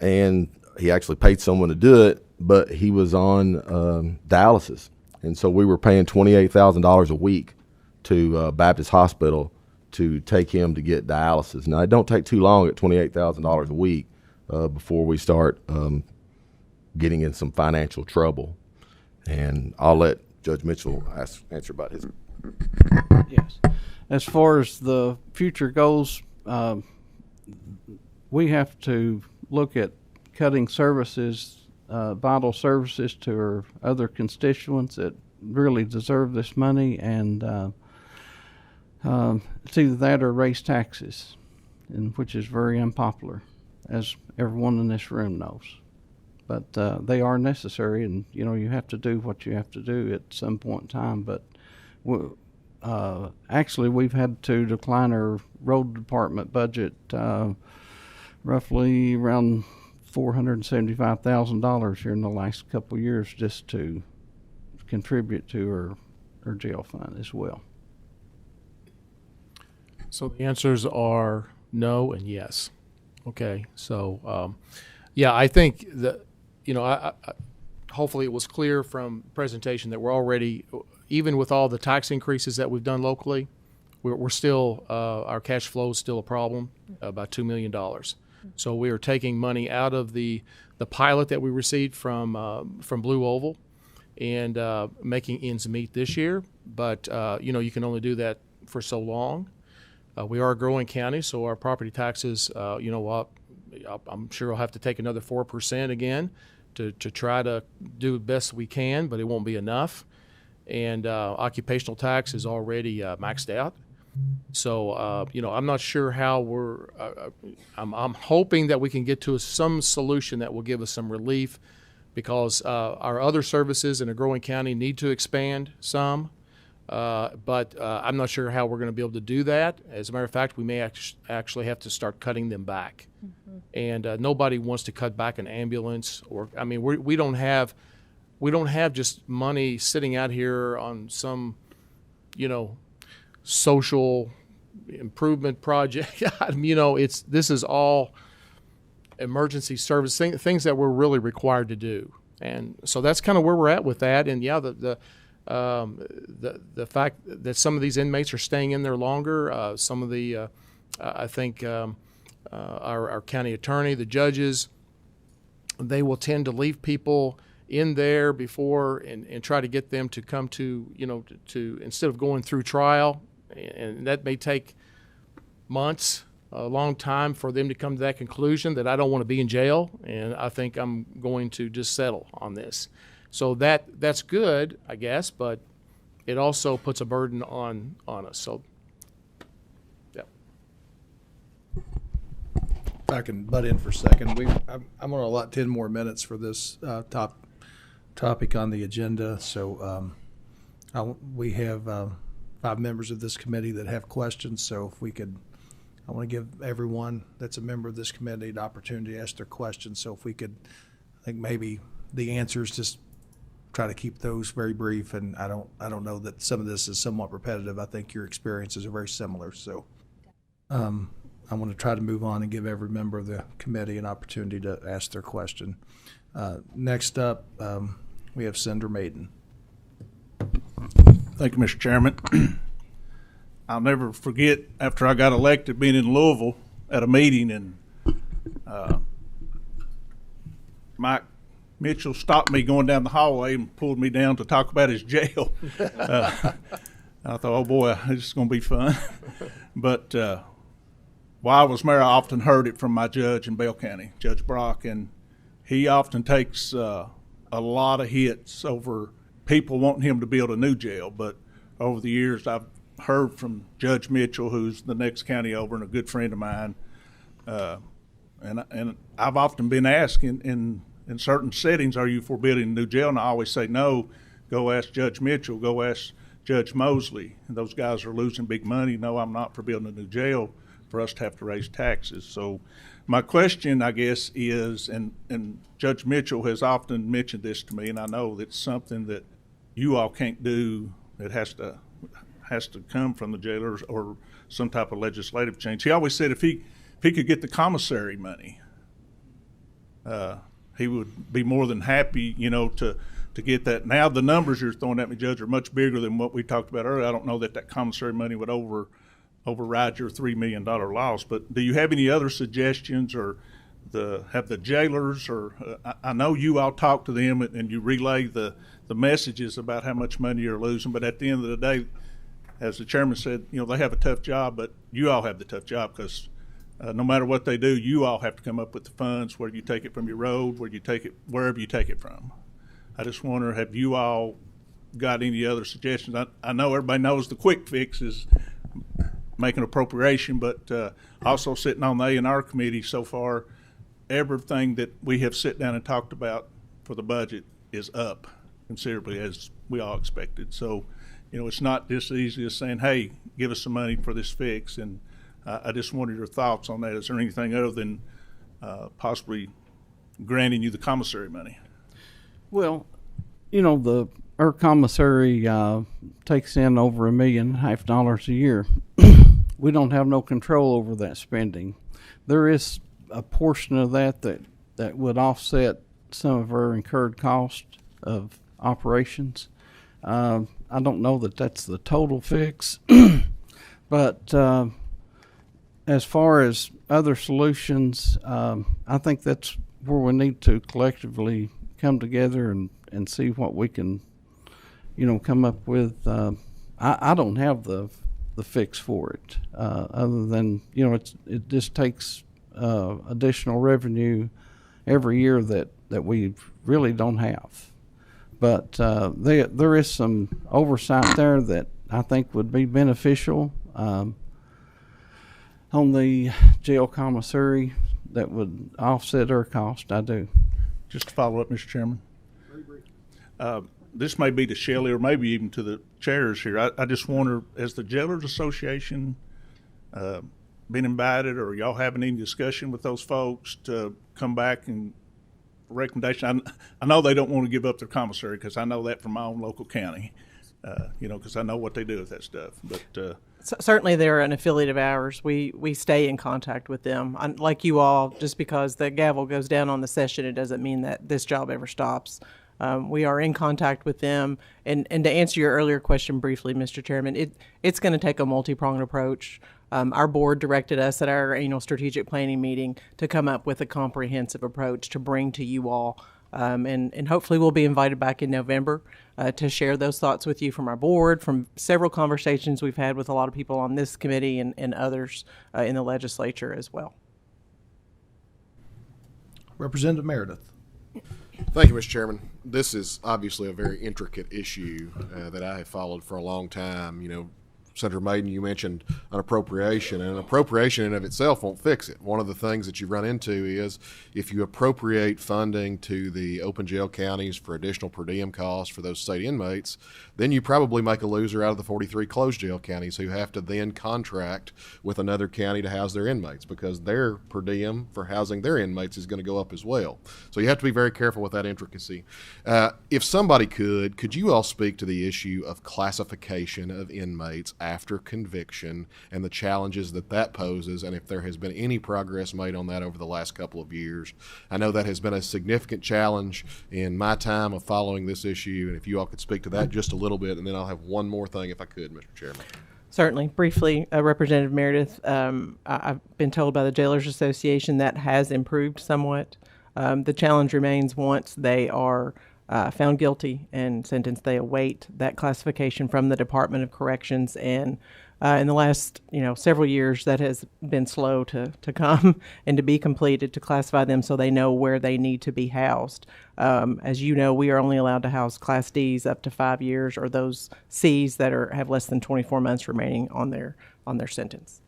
and he actually paid someone to do it, but he was on dialysis. And so we were paying $28,000 a week to Baptist Hospital to take him to get dialysis. Now, it don't take too long at $28,000 a week before we start getting in some financial trouble. And I'll let Judge Mitchell answer about his. Yes. As far as the future goes, we have to look at cutting services, vital services to our other constituents that really deserve this money, and it's either that or raise taxes, which is very unpopular, as everyone in this room knows. But they are necessary, and you have to do what you have to do at some point in time. But actually, we've had to decline our road department budget roughly around $475,000 here in the last couple of years, just to contribute to our jail fund as well. So the answers are no and yes. Okay, so I think that hopefully it was clear from the presentation that we're already, even with all the tax increases that we've done locally, we're still our cash flow is still a problem, about $2 million. So we are taking money out of the pilot that we received from Blue Oval and making ends meet this year. But you can only do that for so long. We are a growing county, so our property taxes, I'm sure I'll have to take another 4% again to try to do the best we can, but it won't be enough. And occupational tax is already maxed out. So, I'm not sure how I'm hoping that we can get to some solution that will give us some relief, because our other services in a growing county need to expand some. But I'm not sure how we're going to be able to do that. As a matter of fact, we may actually have to start cutting them back. Mm-hmm. And nobody wants to cut back an ambulance, we don't have just money sitting out here on some, social improvement project. This is all emergency service things that we're really required to do. And so that's kind of where we're at with that. And the fact that some of these inmates are staying in there longer, some of the, I think our county attorney, the judges, they will tend to leave people in there before and try to get them to come to, to instead of going through trial, and that may take months, a long time for them to come to that conclusion that I don't want to be in jail, and I think I'm going to just settle on this. So that's good, I guess, but it also puts a burden on us. So, yeah. If I can butt in for a second, I'm going to allot 10 more minutes for this topic on the agenda. So we have 5 members of this committee that have questions. So if we could, I want to give everyone that's a member of this committee the opportunity to ask their questions. So if we could, I think maybe the answers just try to keep those very brief, and I don't know that some of this is somewhat repetitive. I think your experiences are very similar. So I want to try to move on and give every member of the committee an opportunity to ask their question. Next up, we have Senator Maiden. Thank you, Mr. Chairman. I'll never forget, after I got elected, being in Louisville at a meeting, and Mike Mitchell stopped me going down the hallway and pulled me down to talk about his jail. I thought, oh boy, this is going to be fun. But while I was mayor, I often heard it from my judge in Bell County, Judge Brock, and he often takes a lot of hits over people wanting him to build a new jail. But over the years, I've heard from Judge Mitchell, who's the next county over and a good friend of mine. And I've often been asked in certain settings, are you for building a new jail? And I always say no. Go ask Judge Mitchell. Go ask Judge Mosley. And those guys are losing big money. No, I'm not for building a new jail for us to have to raise taxes. So my question, I guess, is, and Judge Mitchell has often mentioned this to me, and I know that's something that you all can't do. It has to come from the jailers or some type of legislative change. He always said if he could get the commissary money, he would be more than happy, to get that. Now the numbers you're throwing at me, Judge, are much bigger than what we talked about earlier. I don't know that commissary money would override your $3 million loss. But do you have any other suggestions, or have the jailers, or I know you all talk to them and you relay the messages about how much money you're losing. But at the end of the day, as the chairman said, they have a tough job, but you all have the tough job because no matter what they do, you all have to come up with the funds, whether you take it from your road, wherever you take it from. I just wonder, have you all got any other suggestions? I know everybody knows the quick fix is making appropriation, but also sitting on the A&R committee so far, everything that we have sit down and talked about for the budget is up considerably, as we all expected. So, it's not just easy as saying, hey, give us some money for this fix. And I just wanted your thoughts on that. Is there anything other than possibly granting you the commissary money? Well, our commissary takes in over $1.5 million a year. We don't have no control over that spending. There is a portion of that would offset some of our incurred cost of operations. I don't know that that's the total fix, but as far as other solutions, I think that's where we need to collectively come together and see what we can, come up with. I don't have the fix for it, other than, it just takes additional revenue every year that we really don't have. But there is some oversight there that I think would be beneficial on the jail commissary that would offset our cost. I do. Just to follow up, Mr. Chairman. This may be to Shelley or maybe even to the chairs here. I just wonder, has the Jailers Association been invited, or y'all having any discussion with those folks to come back and recommendation? I know they don't want to give up their commissary, because I know that from my own local county, because I know what they do with that stuff. But certainly they're an affiliate of ours. We stay in contact with them. Like you all, just because the gavel goes down on the session, it doesn't mean that this job ever stops. We are in contact with them. And to answer your earlier question briefly, Mr. Chairman, it's going to take a multi-pronged approach. Our board directed us at our annual strategic planning meeting to come up with a comprehensive approach to bring to you all. And hopefully we'll be invited back in November to share those thoughts with you from our board, from several conversations we've had with a lot of people on this committee and others in the legislature as well. Representative Meredith. Thank you, Mr. Chairman. This is obviously a very intricate issue that I have followed for a long time. Senator Maiden, you mentioned an appropriation, and an appropriation in and of itself won't fix it. One of the things that you run into is if you appropriate funding to the open jail counties for additional per diem costs for those state inmates, then you probably make a loser out of the 43 closed jail counties who have to then contract with another county to house their inmates, because their per diem for housing their inmates is going to go up as well. So you have to be very careful with that intricacy. If somebody could you all speak to the issue of classification of inmates after conviction and the challenges that poses, and if there has been any progress made on that over the last couple of years? I know that has been a significant challenge in my time of following this issue, and if you all could speak to that just a little bit, and then I'll have one more thing if I could, Mr. Chairman. Certainly. Briefly, Representative Meredith, I've been told by the Jailers Association that has improved somewhat. The challenge remains once they are found guilty and sentenced. They await that classification from the Department of Corrections, and in the last several years, that has been slow to come and to be completed to classify them so they know where they need to be housed. As you know, we are only allowed to house Class Ds up to 5 years, or those Cs that have less than 24 months remaining on their sentence.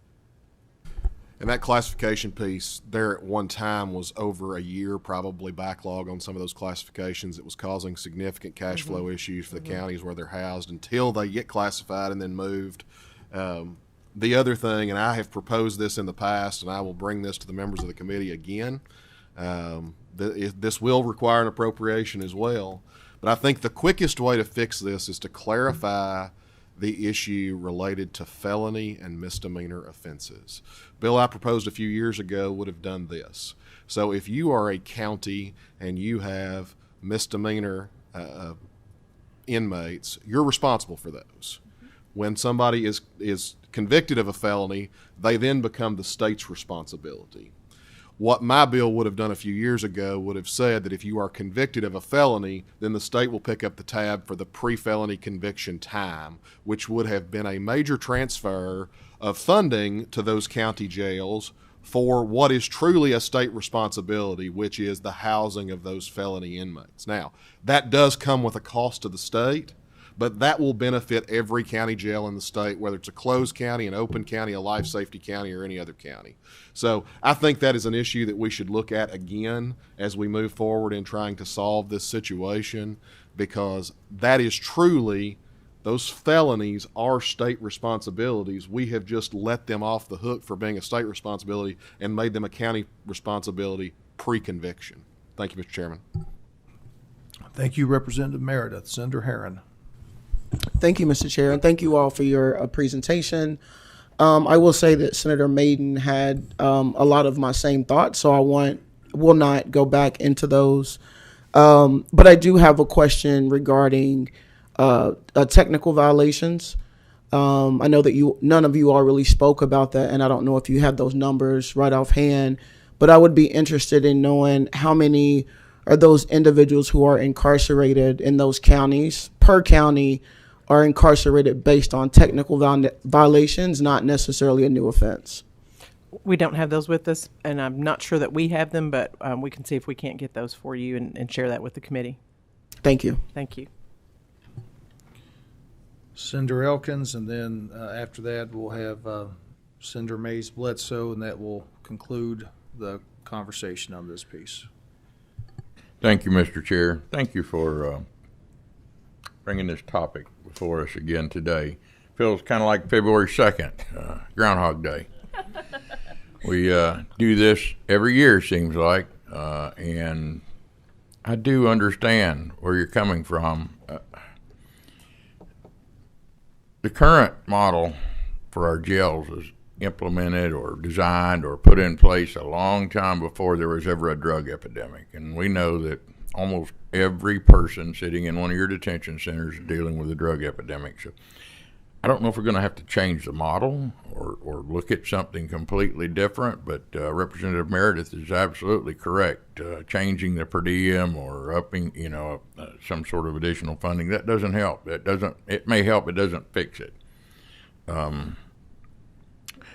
And that classification piece there at one time was over a year probably backlog on some of those classifications. It was causing significant cash flow issues for the counties where they're housed until they get classified and then moved. The other thing, and I have proposed this in the past, and I will bring this to the members of the committee again, this will require an appropriation as well. But I think the quickest way to fix this is to clarify the issue related to felony and misdemeanor offenses. Bill I proposed a few years ago would have done this. So if you are a county and you have misdemeanor inmates, you're responsible for those. When somebody is convicted of a felony, they then become the state's responsibility. What my bill would have done a few years ago would have said that if you are convicted of a felony, then the state will pick up the tab for the pre-felony conviction time, which would have been a major transfer of funding to those county jails for what is truly a state responsibility, which is the housing of those felony inmates. Now, that does come with a cost to the state, but that will benefit every county jail in the state, whether it's a closed county, an open county, a life safety county, or any other county. So I think that is an issue that we should look at again as we move forward in trying to solve this situation, because that is truly, those felonies are state responsibilities. We have just let them off the hook for being a state responsibility and made them a county responsibility pre-conviction. Thank you, Mr. Chairman. Thank you, Representative Meredith. Senator Herron. Thank you, Mr. Chair, and thank you all for your presentation. I will say that Senator Maiden had a lot of my same thoughts, so I will not go back into those. But I do have a question regarding technical violations. I know that none of you all really spoke about that, and I don't know if you have those numbers right offhand, but I would be interested in knowing how many are those individuals who are incarcerated in those counties per county are incarcerated based on technical violations, not necessarily a new offense. We don't have those with us, and I'm not sure that we have them, but we can see if we can't get those for you and share that with the committee. Thank you. Thank you. Senator Elkins, and then after that we'll have Senator Mays Bledsoe, and that will conclude the conversation on this piece. Thank you, Mr. Chair. Thank you for bringing this topic before us again today. Feels kind of like February 2nd, Groundhog Day. We do this every year, seems like, and I do understand where you're coming from. The current model for our jails is implemented or designed or put in place a long time before there was ever a drug epidemic. And we know that almost every person sitting in one of your detention centers is dealing with a drug epidemic. So I don't know if we're going to have to change the model or look at something completely different, but Representative Meredith is absolutely correct. Changing the per diem or upping, some sort of additional funding, that doesn't help. It may help, it doesn't fix it.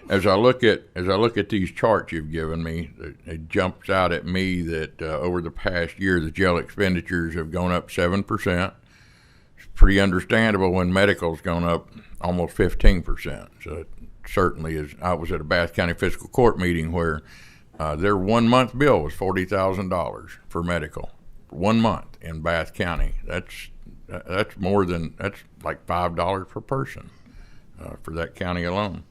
As I look at these charts you've given me, it jumps out at me that over the past year, the jail expenditures have gone up 7%. It's pretty understandable when medical's gone up almost 15%. So it certainly is. I was at a Bath County Fiscal Court meeting where their 1 month bill was $40,000 for medical. 1 month in Bath County. That's like $5 per person for that county alone.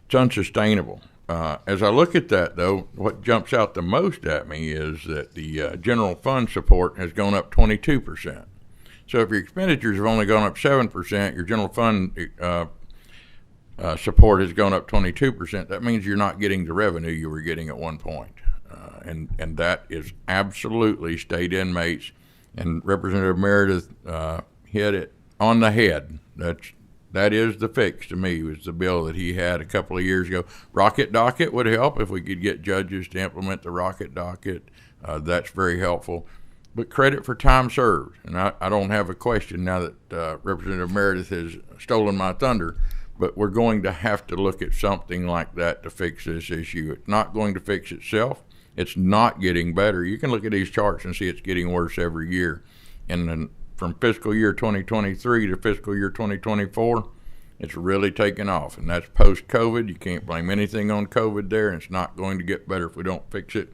It's unsustainable. As I look at that, though, what jumps out the most at me is that the general fund support has gone up 22%. So if your expenditures have only gone up 7%, your general fund support has gone up 22%. That means you're not getting the revenue you were getting at one point. And that is absolutely state inmates. And Representative Meredith hit it on the head. That is the fix to me, was the bill that he had a couple of years ago. Rocket docket would help if we could get judges to implement the rocket docket. That's very helpful. but credit for time served. And I don't have a question now that Representative Meredith has stolen my thunder, but we're going to have to look at something like that to fix this issue. It's not going to fix itself. It's not getting better. You can look at these charts and see it's getting worse every year. And then from fiscal year 2023 to fiscal year 2024, it's really taken off. And that's post-COVID. You can't blame anything on COVID there, and it's not going to get better if we don't fix it.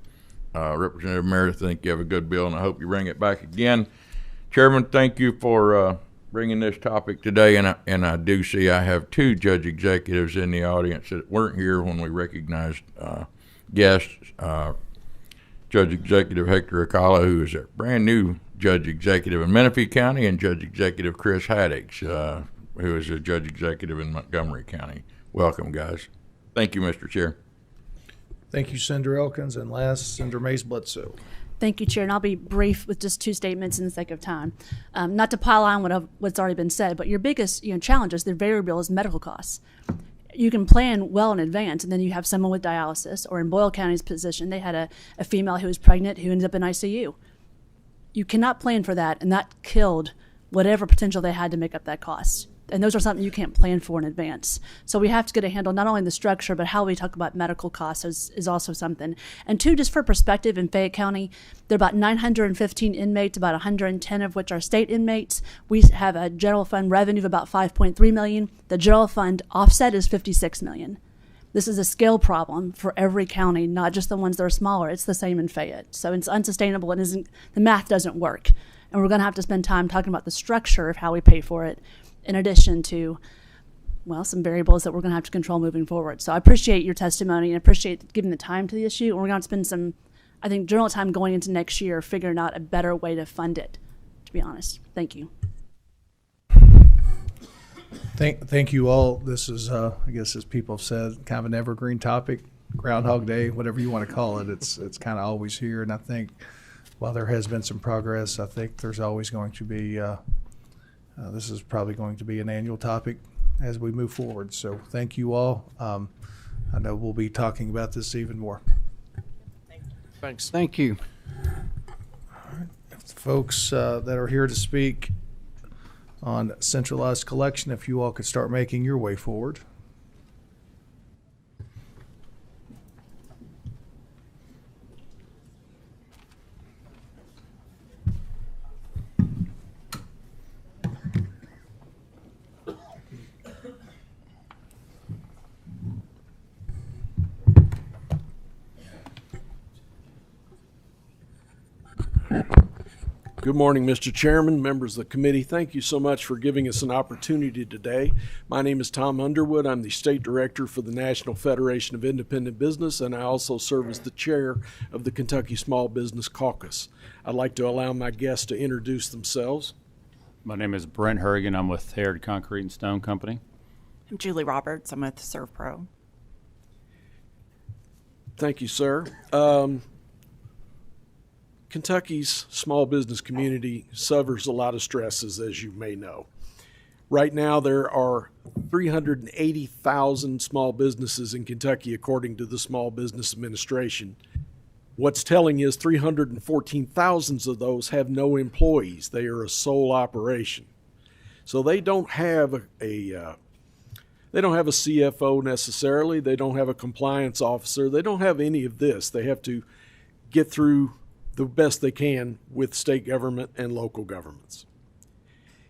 Representative Meredith, I think you have a good bill, and I hope you bring it back again. Chairman, thank you for bringing this topic today, and I do see I have two judge executives in the audience that weren't here when we recognized guests. Judge Executive Hector Acala, who is a brand new judge executive in Menifee County, and Judge Executive Chris Haddix, who is a judge executive in Montgomery County. Welcome, guys. Thank you, Mr. Chair. Thank you, Senator Elkins, and last, Senator Mays-Bledsoe. Thank you, Chair, and I'll be brief with just two statements in the sake of time. Not to pile on what's already been said, but your biggest challenges, the variable is medical costs. You can plan well in advance, and then you have someone with dialysis, or in Boyle County's position, they had a female who was pregnant who ended up in ICU. You cannot plan for that, and that killed whatever potential they had to make up that cost. And those are something you can't plan for in advance. So we have to get a handle not only on the structure, but how we talk about medical costs is also something. And two, just for perspective, in Fayette County, there are about 915 inmates, about 110 of which are state inmates. We have a general fund revenue of about $5.3 million. The general fund offset is $56 million. This is a scale problem for every county, not just the ones that are smaller. It's the same in Fayette. So it's unsustainable. The math doesn't work. And we're going to have to spend time talking about the structure of how we pay for it, in addition to, well, some variables that we're going to have to control moving forward. So I appreciate your testimony and appreciate giving the time to the issue. And we're going to spend some, I think, journal time going into next year figuring out a better way to fund it, to be honest. Thank you. Thank you all. This is, I guess, as people have said, kind of an evergreen topic, Groundhog Day, whatever you want to call it. It's kind of always here. And I think while there has been some progress, I think there's always going to be this is probably going to be an annual topic as we move forward. So thank you all. I know we'll be talking about this even more. Thanks. Thank you. All right. If the folks that are here to speak on centralized collection, if you all could start making your way forward. Good morning, Mr. Chairman, members of the committee. Thank you so much for giving us an opportunity today. My name is Tom Underwood. I'm the State Director for the National Federation of Independent Business, and I also serve as the Chair of the Kentucky Small Business Caucus. I'd like to allow my guests to introduce themselves. My name is Brent Hurrigan. I'm with Heritage Concrete and Stone Company. I'm Julie Roberts. I'm with ServPro. Thank you, sir. Kentucky's small business community suffers a lot of stresses, as you may know. Right now, there are 380,000 small businesses in Kentucky, according to the Small Business Administration. What's telling is 314,000 of those have no employees. They are a sole operation. So they don't have a CFO necessarily. They don't have a compliance officer. They don't have any of this. They have to get through the best they can with state government and local governments.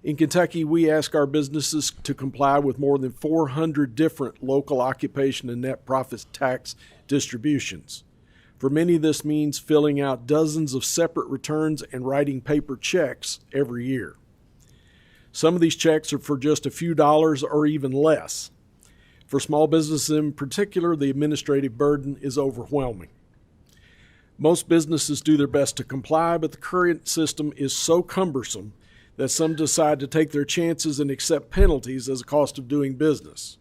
In Kentucky, we ask our businesses to comply with more than 400 different local occupation and net profit tax distributions. For many, this means filling out dozens of separate returns and writing paper checks every year. Some of these checks are for just a few dollars or even less. For small businesses in particular, the administrative burden is overwhelming. Most businesses do their best to comply, but the current system is so cumbersome that some decide to take their chances and accept penalties as a cost of doing business.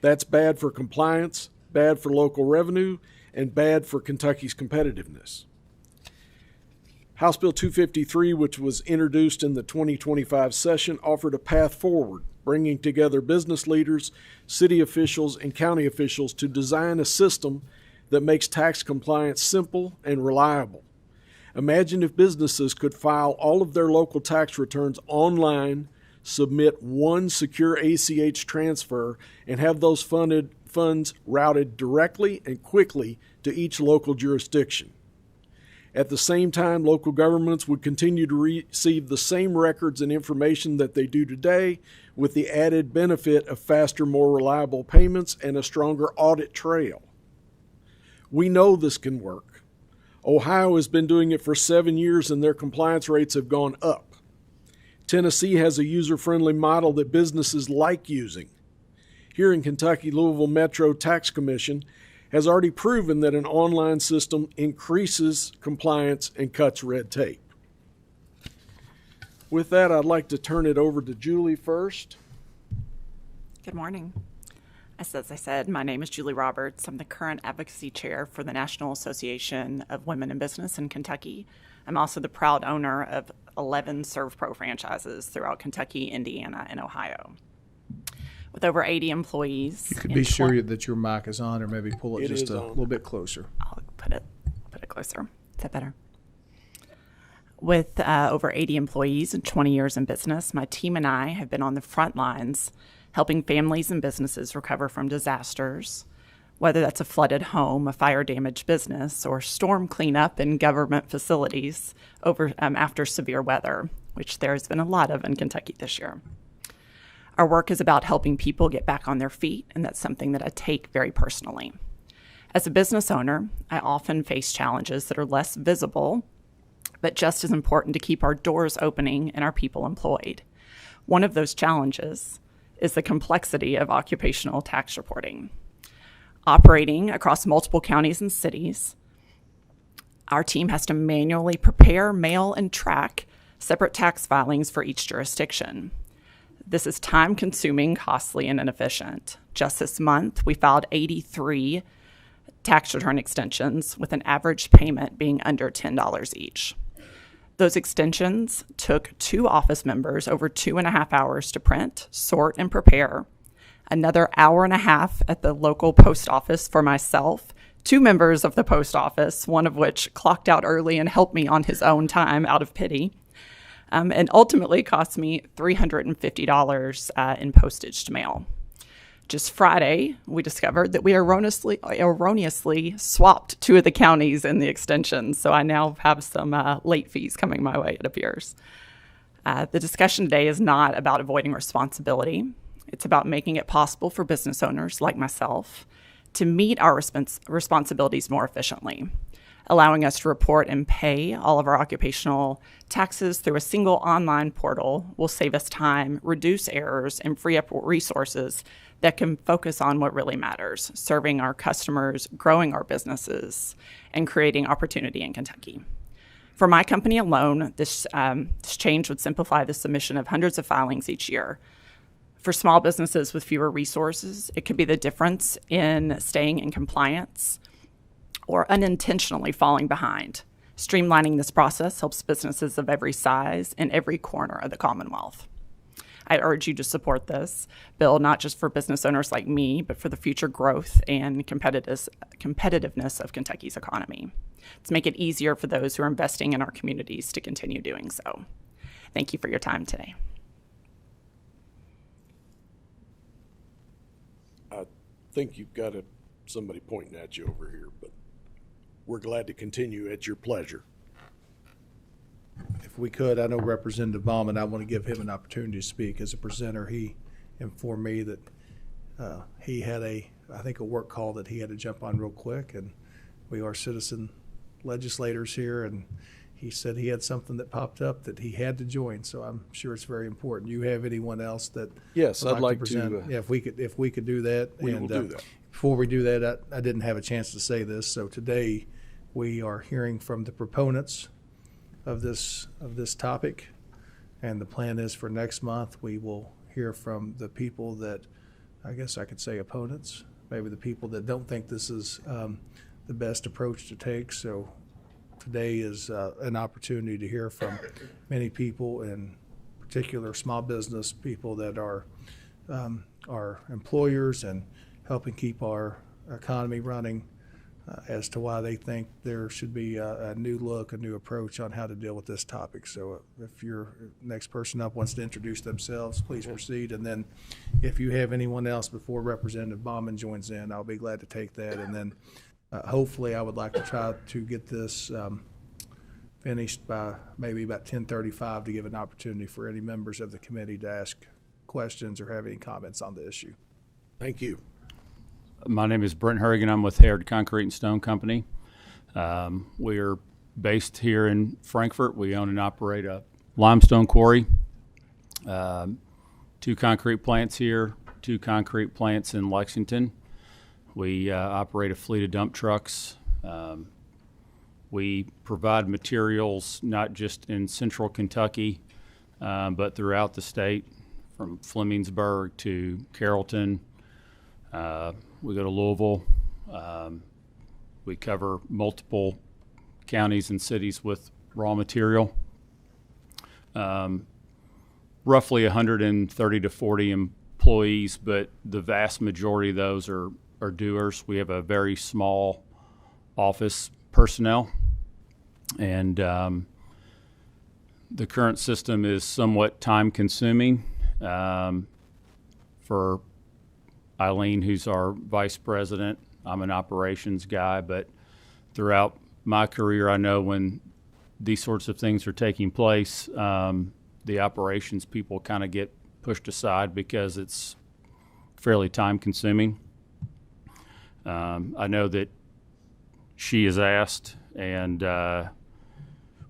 That's bad for compliance, bad for local revenue, and bad for Kentucky's competitiveness. House Bill 253, which was introduced in the 2025 session, offered a path forward, bringing together business leaders, city officials, and county officials to design a system that makes tax compliance simple and reliable. Imagine if businesses could file all of their local tax returns online, submit one secure ACH transfer, and have those funds routed directly and quickly to each local jurisdiction. At the same time, local governments would continue to receive the same records and information that they do today, with the added benefit of faster, more reliable payments and a stronger audit trail. We know this can work. Ohio has been doing it for 7 years and their compliance rates have gone up. Tennessee has a user-friendly model that businesses like using. Here in Kentucky, Louisville Metro Tax Commission has already proven that an online system increases compliance and cuts red tape. With that, I'd like to turn it over to Julie first. Good morning. As I said, my name is Julie Roberts. I'm the current advocacy chair for the National Association of Women in Business in Kentucky. I'm also the proud owner of 11 ServPro franchises throughout Kentucky, Indiana, and Ohio. With over 80 employees. You could be sure that your mic is on, or maybe pull it just a little bit closer. I'll put it closer. Is that better? With over 80 employees and 20 years in business, my team and I have been on the front lines helping families and businesses recover from disasters, whether that's a flooded home, a fire-damaged business, or storm cleanup in government facilities after severe weather, which there's been a lot of in Kentucky this year. Our work is about helping people get back on their feet, and that's something that I take very personally. As a business owner, I often face challenges that are less visible, but just as important to keep our doors opening and our people employed. One of those challenges is the complexity of occupational tax reporting. Operating across multiple counties and cities, our team has to manually prepare, mail, and track separate tax filings for each jurisdiction. This is time-consuming, costly, and inefficient. Just this month, we filed 83 tax return extensions with an average payment being under $10 each. Those extensions took 2 office members over 2.5 hours to print, sort, and prepare, another hour and a half at the local post office for myself, 2 members of the post office, one of which clocked out early and helped me on his own time out of pity, and ultimately cost me $350 in postage to mail. Just Friday, we discovered that we erroneously swapped 2 of the counties in the extensions, so I now have some late fees coming my way, it appears. The discussion today is not about avoiding responsibility. It's about making it possible for business owners like myself to meet our responsibilities more efficiently. Allowing us to report and pay all of our occupational taxes through a single online portal will save us time, reduce errors, and free up resources that can focus on what really matters, serving our customers, growing our businesses, and creating opportunity in Kentucky. For my company alone, this change would simplify the submission of hundreds of filings each year. For small businesses with fewer resources, it could be the difference in staying in compliance or unintentionally falling behind. Streamlining this process helps businesses of every size in every corner of the Commonwealth. I urge you to support this bill, not just for business owners like me, but for the future growth and competitiveness of Kentucky's economy. Let's make it easier for those who are investing in our communities to continue doing so. Thank you for your time today. I think you've got somebody pointing at you over here, but we're glad to continue at your pleasure. If we could, I know Representative Bauman, I want to give him an opportunity to speak. As a presenter, he informed me that he had a work call that he had to jump on real quick, and we are citizen legislators here, and he said he had something that popped up that he had to join, so I'm sure it's very important. You have anyone else that Yes, would I'd like present? to. Yeah, if we could do that. We will do that. Before we do that, I didn't have a chance to say this, so today we are hearing from the proponents of this topic, and the plan is for next month we will hear from the people that, I guess I could say opponents, maybe the people that don't think this is the best approach to take. So today is an opportunity to hear from many people, in particular small business people that are employers and helping keep our economy running as to why they think there should be a new look, a new approach on how to deal with this topic. So if your next person up wants to introduce themselves, please proceed. And then if you have anyone else before Representative Bauman joins in, I'll be glad to take that. And then hopefully I would like to try to get this finished by maybe about 10:35 to give an opportunity for any members of the committee to ask questions or have any comments on the issue. Thank you. My name is Brent Harrigan. I'm with Harrod Concrete and Stone Company. We are based here in Frankfort. We own and operate a limestone quarry, 2 concrete plants here, 2 concrete plants in Lexington. We operate a fleet of dump trucks. We provide materials not just in central Kentucky, but throughout the state, from Flemingsburg to Carrollton. We go to Louisville. We cover multiple counties and cities with raw material. Roughly 130 to 40 employees, but the vast majority of those are doers. We have a very small office personnel, and the current system is somewhat time consuming for Eileen, who's our vice president. I'm an operations guy, but throughout my career, I know when these sorts of things are taking place, the operations people kind of get pushed aside because it's fairly time consuming. I know that she is asked, and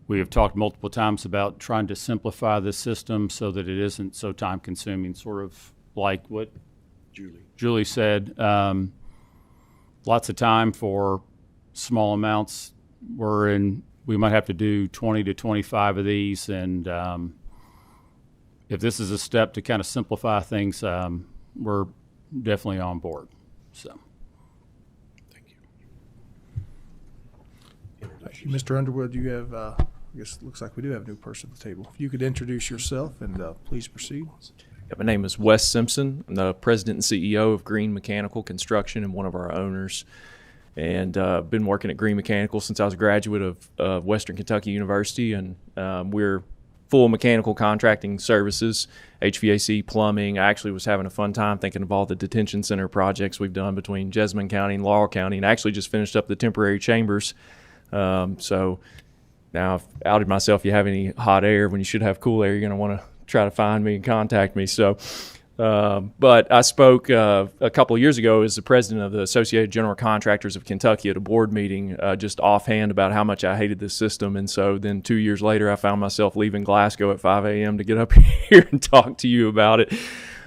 we have talked multiple times about trying to simplify the system so that it isn't so time consuming, sort of like what Julie said. Lots of time for small amounts. We might have to do 20 to 25 of these, and if this is a step to kind of simplify things, we're definitely on board. So, Thank you. Mr. Underwood, you have, I guess it looks like we do have a new person at the table. If you could introduce yourself and please proceed. Yeah, my name is Wes Simpson. I'm the president and CEO of Green Mechanical Construction and one of our owners. And I've been working at Green Mechanical since I was a graduate of Western Kentucky University. And we're full mechanical contracting services, HVAC, plumbing. I actually was having a fun time thinking of all the detention center projects we've done between Jessamine County and Laurel County, and actually just finished up the temporary chambers. So now I've outed myself. If you have any hot air when you should have cool air, you're going to want to try to find me and contact me. So, but I spoke a couple of years ago as the president of the Associated General Contractors of Kentucky at a board meeting, just offhand about how much I hated this system. And so then 2 years later, I found myself leaving Glasgow at 5 a.m. to get up here and talk to you about it.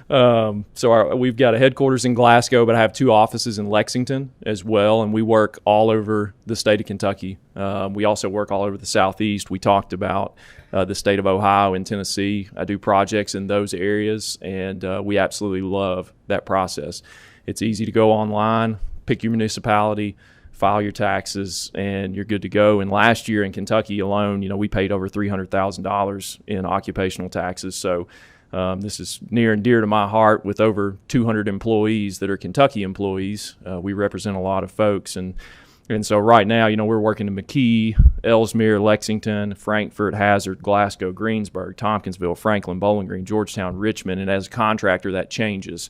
We've got a headquarters in Glasgow, but I have 2 offices in Lexington as well, and we work all over the state of Kentucky. We also work all over the Southeast. We talked about the state of Ohio and Tennessee. I do projects in those areas, and we absolutely love that process. It's easy to go online, pick your municipality, file your taxes, and you're good to go. And last year in Kentucky alone, we paid over $300,000 in occupational taxes. So this is near and dear to my heart. With over 200 employees that are Kentucky employees, we represent a lot of folks. And so right now, we're working in McKee, Ellesmere, Lexington, Frankfort, Hazard, Glasgow, Greensburg, Tompkinsville, Franklin, Bowling Green, Georgetown, Richmond. And as a contractor, that changes.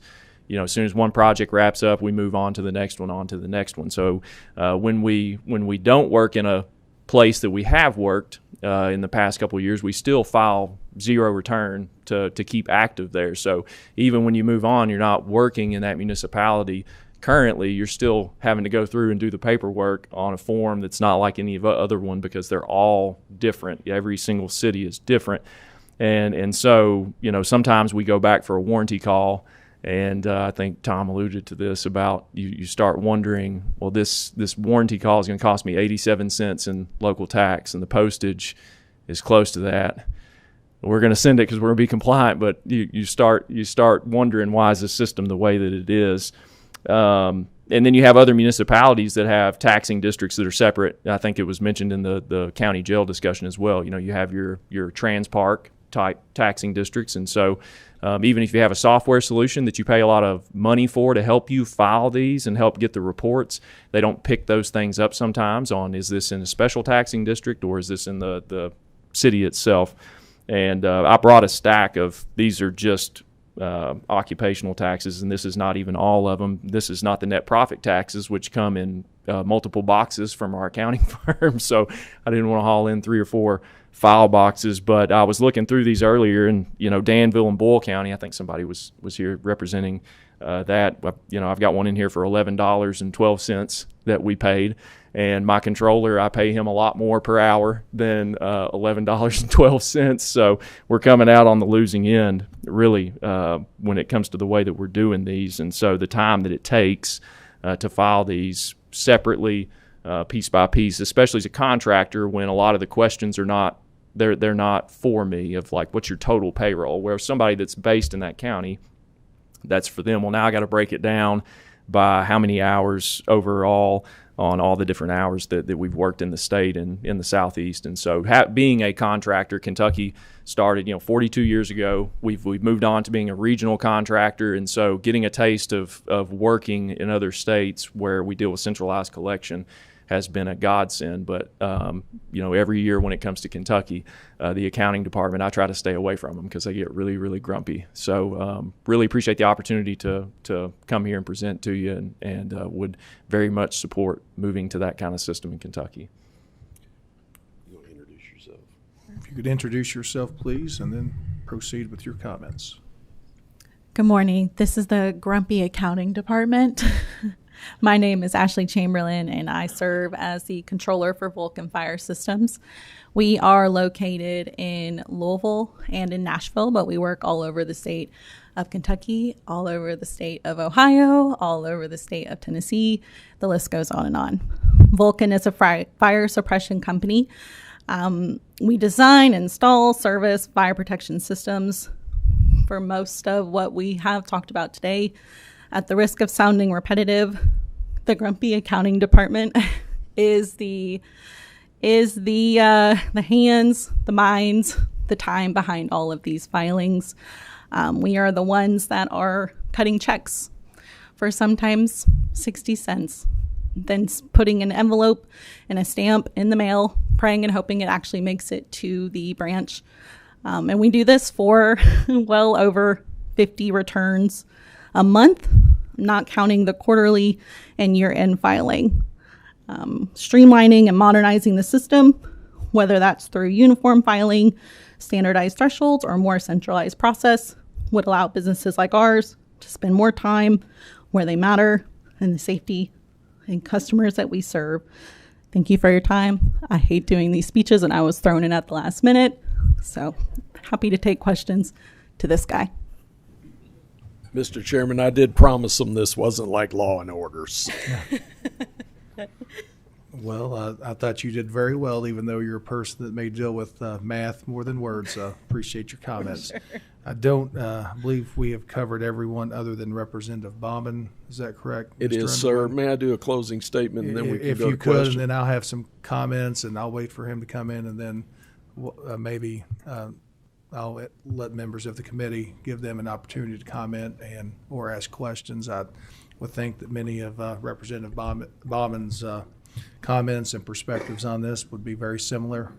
As soon as one project wraps up, we move on to the next one, So when we don't work in a place that we have worked in the past couple of years, we still file zero return to keep active there. So even when you move on, you're not working in that municipality currently, you're still having to go through and do the paperwork on a form that's not like any other one, because they're all different. Every single city is different. And so, sometimes we go back for a warranty call, and I think Tom alluded to this about you start wondering, well, this warranty call is going to cost me 87 cents in local tax, and the postage is close to that. We're going to send it because we're going to be compliant, but you start wondering, why is the system the way that it is? And then you have other municipalities that have taxing districts that are separate. I think it was mentioned in the county jail discussion as well. You have your Trans Park type taxing districts. And so even if you have a software solution that you pay a lot of money for to help you file these and help get the reports, they don't pick those things up sometimes on, is this in a special taxing district or is this in the city itself? And I brought a stack of, these are just occupational taxes, and this is not even all of them. This is not the net profit taxes, which come in multiple boxes from our accounting firm. So I didn't want to haul in 3 or 4 file boxes, but I was looking through these earlier, and Danville and Boyle County, I think somebody was here representing that. I've got one in here for $11.12 that we paid, and my controller, I pay him a lot more per hour than $11.12. So we're coming out on the losing end, really, when it comes to the way that we're doing these. And so the time that it takes to file these separately, piece by piece, especially as a contractor, when a lot of the questions are not, they're not for me, of like, what's your total payroll? Where somebody that's based in that county, that's for them. Well, now I got to break it down by how many hours overall on all the different hours that we've worked in the state and in the Southeast. And so being a contractor, Kentucky started, 42 years ago. We've moved on to being a regional contractor. And so getting a taste of working in other states where we deal with centralized collection has been a godsend. But, every year when it comes to Kentucky, the accounting department, I try to stay away from them because they get really, really grumpy. So really appreciate the opportunity to come here and present to you, and would very much support moving to that kind of system in Kentucky. You want to introduce yourself? If you could introduce yourself, please, and then proceed with your comments. Good morning. This is the Grumpy Accounting Department. My name is Ashley Chamberlain, and I serve as the controller for Vulcan Fire Systems. We are located in Louisville and in Nashville, but we work all over the state of Kentucky, all over the state of Ohio, all over the state of Tennessee. The list goes on and on. Vulcan is a fire suppression company. We design, install, service fire protection systems for most of what we have talked about today. At the risk of sounding repetitive, the Grumpy Accounting Department is the hands, the minds, the time behind all of these filings. We are the ones that are cutting checks for sometimes 60 cents, then putting an envelope and a stamp in the mail, praying and hoping it actually makes it to the branch. And we do this for well over 50 returns a month, not counting the quarterly and year-end filing. Streamlining and modernizing the system, whether that's through uniform filing, standardized thresholds, or a more centralized process, would allow businesses like ours to spend more time where they matter and the safety and customers that we serve. Thank you for your time. I hate doing these speeches, and I was thrown in at the last minute, so happy to take questions to this guy. Mr. Chairman, I did promise them this wasn't like Law and Orders. Well, I thought you did very well, even though you're a person that may deal with math more than words. Appreciate your comments. Sure. I don't believe we have covered everyone other than Representative Bauman. Is that correct? It is, sir. May I do a closing statement, and then we can if go you to could, questions? and then I'll have some comments, and I'll wait for him to come in, and then maybe I'll let members of the committee, give them an opportunity to comment and or ask questions. I would think that many of Representative Bauman's comments and perspectives on this would be very similar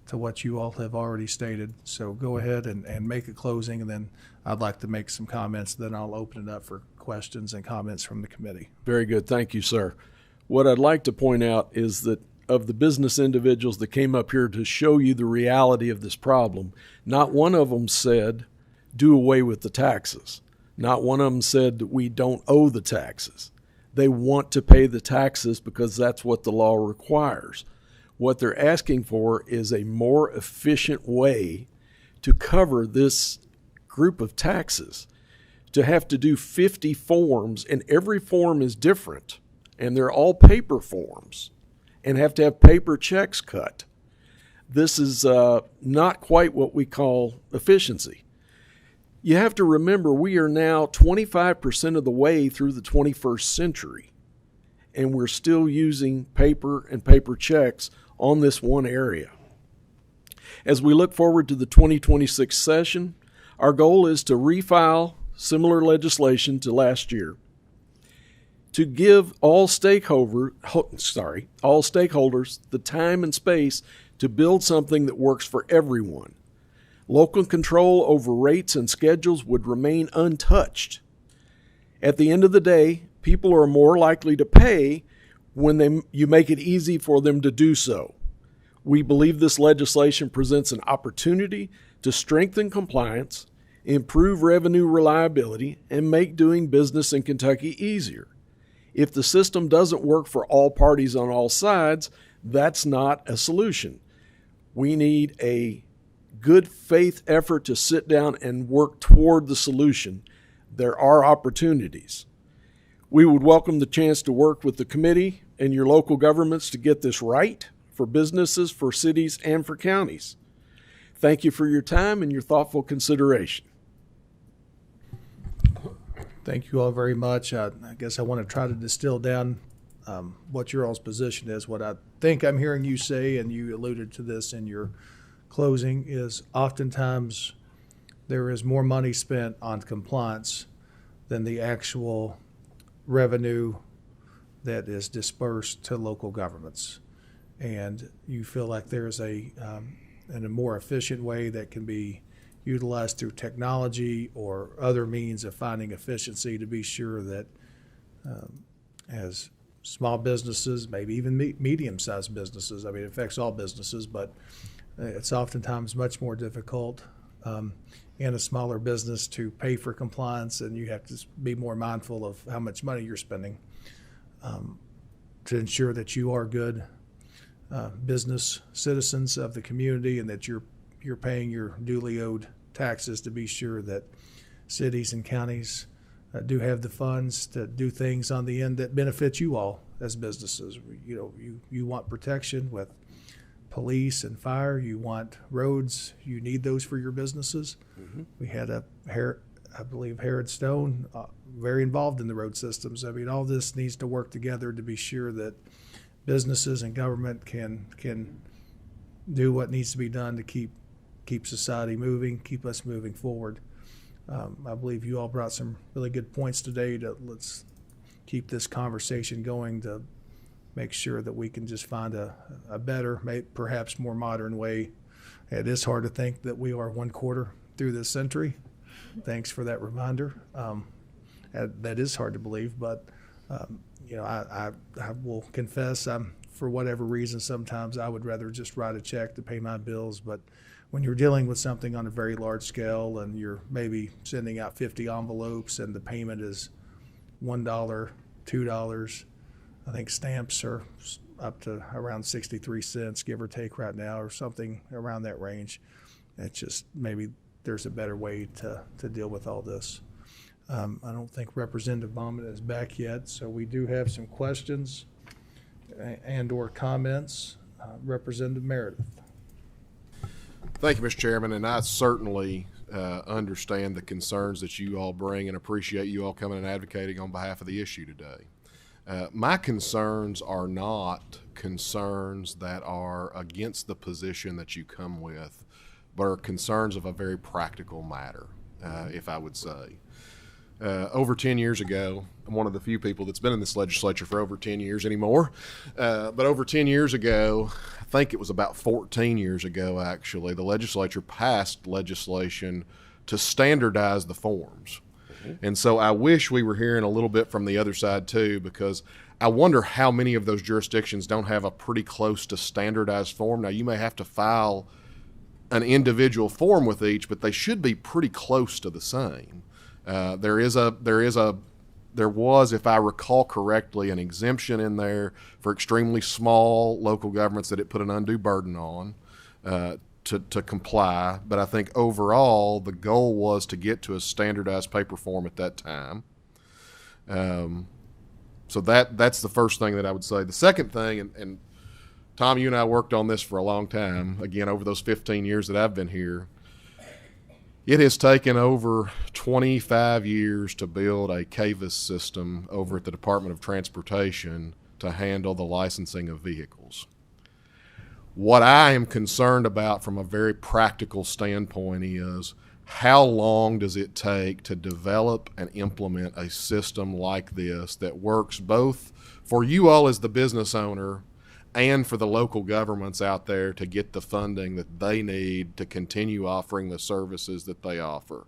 to what you all have already stated. So go ahead and make a closing, and then I'd like to make some comments. Then I'll open it up for questions and comments from the committee. Very good. Thank you, sir. What I'd like to point out is that of the business individuals that came up here to show you the reality of this problem, not one of them said, do away with the taxes. Not one of them said that we don't owe the taxes. They want to pay the taxes because that's what the law requires. What they're asking for is a more efficient way to cover this group of taxes. To have to do 50 forms, and every form is different, and they're all paper forms, and have to have paper checks cut. This is not quite what we call efficiency. You have to remember we are now 25% of the way through the 21st century, and we're still using paper and paper checks on this one area. As we look forward to the 2026 session, our goal is to refile similar legislation to last year, to give all stakeholders the time and space to build something that works for everyone. Local control over rates and schedules would remain untouched. At the end of the day, people are more likely to pay when you make it easy for them to do so. We believe this legislation presents an opportunity to strengthen compliance, improve revenue reliability, and make doing business in Kentucky easier. If the system doesn't work for all parties on all sides, that's not a solution. We need a good faith effort to sit down and work toward the solution. There are opportunities. We would welcome the chance to work with the committee and your local governments to get this right for businesses, for cities, and for counties. Thank you for your time and your thoughtful consideration. Thank you all very much. I guess I want to try to distill down what your all's position is. What I think I'm hearing you say, and you alluded to this in your closing, is oftentimes there is more money spent on compliance than the actual revenue that is dispersed to local governments. And you feel like there's in a more efficient way that can be utilized through technology or other means of finding efficiency to be sure that as small businesses, maybe even medium-sized businesses, I mean, it affects all businesses, but it's oftentimes much more difficult in a smaller business to pay for compliance, and you have to be more mindful of how much money you're spending to ensure that you are good business citizens of the community and that you're paying your duly owed taxes to be sure that cities and counties do have the funds to do things on the end that benefit you all as businesses. You want protection with police and fire. You want roads. You need those for your businesses. Mm-hmm. We had I believe Herod Stone, very involved in the road systems. I mean, all this needs to work together to be sure that businesses and government can do what needs to be done to keep society moving, keep us moving forward. I believe you all brought some really good points today. Let's keep this conversation going to make sure that we can just find a better, perhaps more modern way. It is hard to think that we are 1/4 through this century. Thanks for that reminder. That is hard to believe, but I will confess, for whatever reason, sometimes I would rather just write a check to pay my bills. But when you're dealing with something on a very large scale and you're maybe sending out 50 envelopes and the payment is $1, $2, I think stamps are up to around 63 cents, give or take right now, or something around that range. It's just maybe there's a better way to deal with all this. I don't think Representative Baumann is back yet, so we do have some questions and or comments. Representative Meredith. Thank you, Mr. Chairman, and I certainly understand the concerns that you all bring and appreciate you all coming and advocating on behalf of the issue today. My concerns are not concerns that are against the position that you come with, but are concerns of a very practical matter, if I would say. Over 10 years ago, I'm one of the few people that's been in this legislature for over 10 years anymore, but over 10 years ago, I think it was about 14 years ago actually, the legislature passed legislation to standardize the forms. Mm-hmm. And so I wish we were hearing a little bit from the other side too, because I wonder how many of those jurisdictions don't have a pretty close to standardized form. Now, you may have to file an individual form with each, but they should be pretty close to the same. There was, if I recall correctly, an exemption in there for extremely small local governments that it put an undue burden on to comply. But I think overall the goal was to get to a standardized paper form at that time. So that's the first thing that I would say. The second thing, and Tom, you and I worked on this for a long time, again, over those 15 years that I've been here. It has taken over 25 years to build a CAVIS system over at the Department of Transportation to handle the licensing of vehicles. What I am concerned about from a very practical standpoint is how long does it take to develop and implement a system like this that works both for you all as the business owner and for the local governments out there to get the funding that they need to continue offering the services that they offer.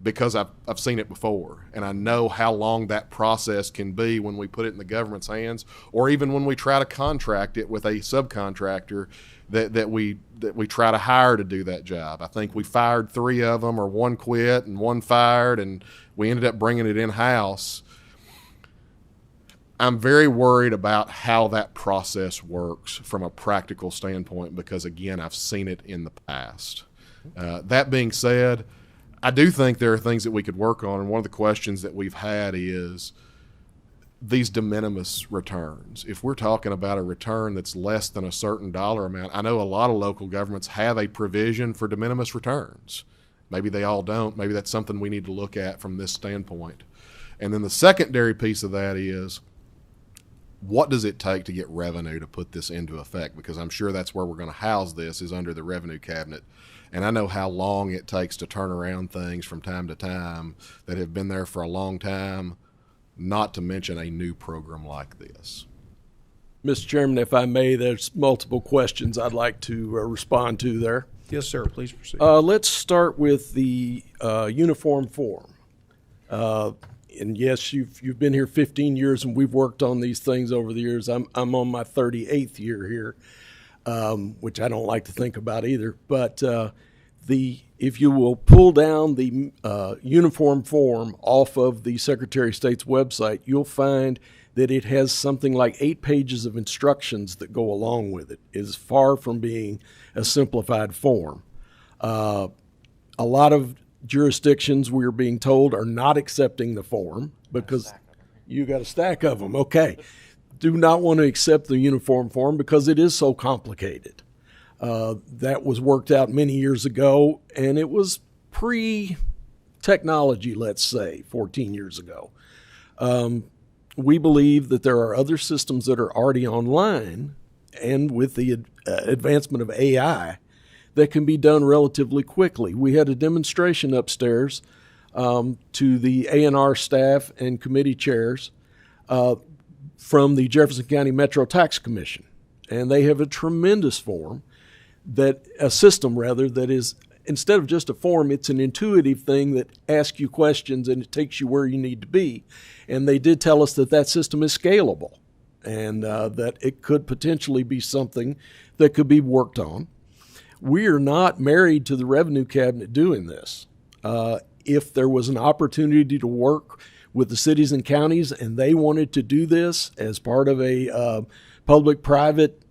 Because I've seen it before, and I know how long that process can be when we put it in the government's hands, or even when we try to contract it with a subcontractor that we try to hire to do that job. I think we fired 3 of them, or 1 quit and 1 fired, and we ended up bringing it in-house. I'm very worried about how that process works from a practical standpoint because, again, I've seen it in the past. That being said, I do think there are things that we could work on, and one of the questions that we've had is these de minimis returns. If we're talking about a return that's less than a certain dollar amount, I know a lot of local governments have a provision for de minimis returns. Maybe they all don't. Maybe that's something we need to look at from this standpoint. And then the secondary piece of that is, what does it take to get revenue to put this into effect? Because I'm sure that's where we're going to house this, is under the revenue cabinet. And I know how long it takes to turn around things from time to time that have been there for a long time, not to mention a new program like this. Mr. Chairman, if I may, there's multiple questions I'd like to respond to there. Yes, sir. Please proceed. Let's start with the uniform form. And yes, you've been here 15 years, and we've worked on these things over the years. I'm on my 38th year here, which I don't like to think about either. But if you will pull down the uniform form off of the Secretary of State's website, you'll find that it has something like 8 pages of instructions that go along with it. It is far from being a simplified form. A lot of jurisdictions, we're being told, are not accepting the form because you got a stack of them. Okay. Do not want to accept the uniform form because it is so complicated. That was worked out many years ago, and it was pre-technology, let's say, 14 years ago. We believe that there are other systems that are already online, and with the advancement of AI, that can be done relatively quickly. We had a demonstration upstairs to the A&R staff and committee chairs from the Jefferson County Metro Tax Commission. And they have a tremendous system that is, instead of just a form, it's an intuitive thing that asks you questions and it takes you where you need to be. And they did tell us that system is scalable and that it could potentially be something that could be worked on. We are not married to the revenue cabinet doing this. If there was an opportunity to work with the cities and counties and they wanted to do this as part of a public-private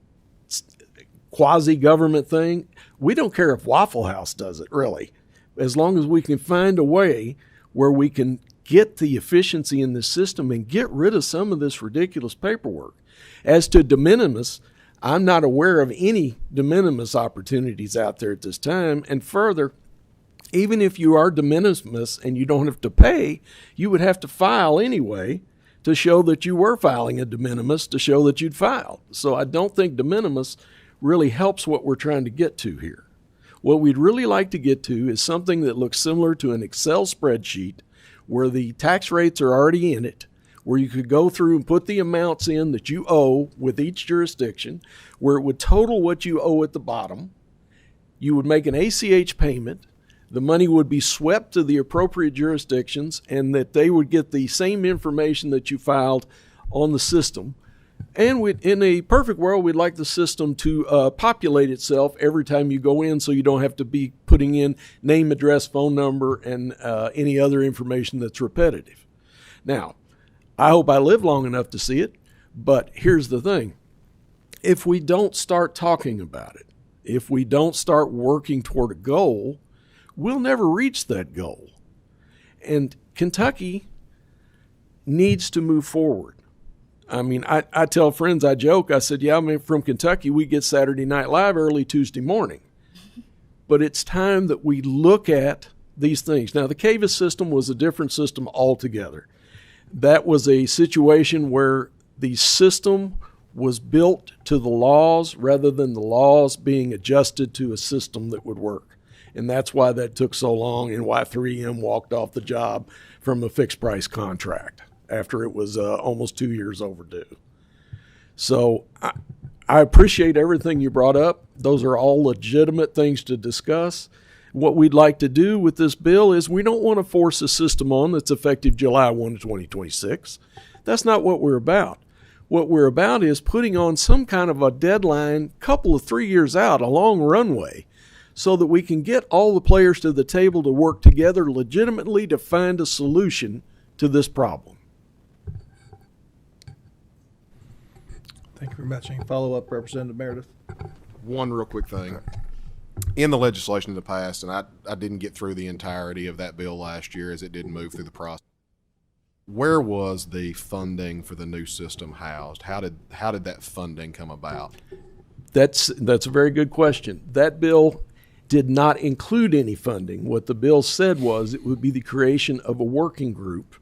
quasi-government thing, we don't care if Waffle House does it, really. As long as we can find a way where we can get the efficiency in the system and get rid of some of this ridiculous paperwork. As to de minimis, I'm not aware of any de minimis opportunities out there at this time. And further, even if you are de minimis and you don't have to pay, you would have to file anyway to show that you were filing a de minimis to show that you'd filed. So I don't think de minimis really helps what we're trying to get to here. What we'd really like to get to is something that looks similar to an Excel spreadsheet where the tax rates are already in it, where you could go through and put the amounts in that you owe with each jurisdiction, where it would total what you owe at the bottom. You would make an ACH payment. The money would be swept to the appropriate jurisdictions, and that they would get the same information that you filed on the system. And in a perfect world, we'd like the system to populate itself every time you go in, so you don't have to be putting in name, address, phone number, and any other information that's repetitive. Now, I hope I live long enough to see it, but here's the thing. If we don't start talking about it, if we don't start working toward a goal, we'll never reach that goal. And Kentucky needs to move forward. I mean, I tell friends, I joke, I said, yeah, I'm from Kentucky. We get Saturday Night Live early Tuesday morning. But it's time that we look at these things. Now, the CAVIS system was a different system altogether. That was a situation where the system was built to the laws rather than the laws being adjusted to a system that would work. And that's why that took so long and why 3M walked off the job from a fixed price contract after it was almost 2 years overdue. So I appreciate everything you brought up. Those are all legitimate things to discuss. What we'd like to do with this bill is we don't want to force a system on that's effective July 1, 2026. That's not what we're about. What we're about is putting on some kind of a deadline, couple of 3 years out, a long runway, so that we can get all the players to the table to work together legitimately to find a solution to this problem. Thank you very much. Any follow-up, Representative Meredith? One real quick thing. In the legislation in the past, and I didn't get through the entirety of that bill last year as it didn't move through the process. Where was the funding for the new system housed? How did that funding come about? That's a very good question. That bill did not include any funding. What the bill said was it would be the creation of a working group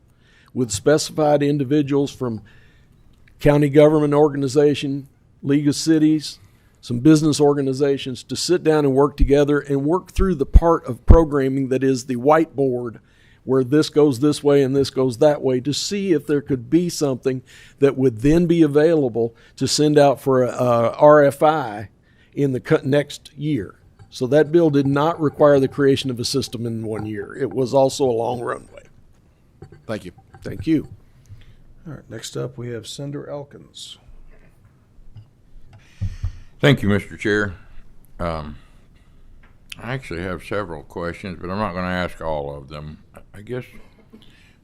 with specified individuals from county government organization, League of Cities, some business organizations to sit down and work together and work through the part of programming that is the whiteboard where this goes this way and this goes that way, to see if there could be something that would then be available to send out for a RFI in the next year. So that bill did not require the creation of a system in 1 year. It was also a long runway. Thank you. Thank you. All right, next up we have Senator Elkins. Thank you, Mr. Chair. I actually have several questions, but I'm not going to ask all of them. I guess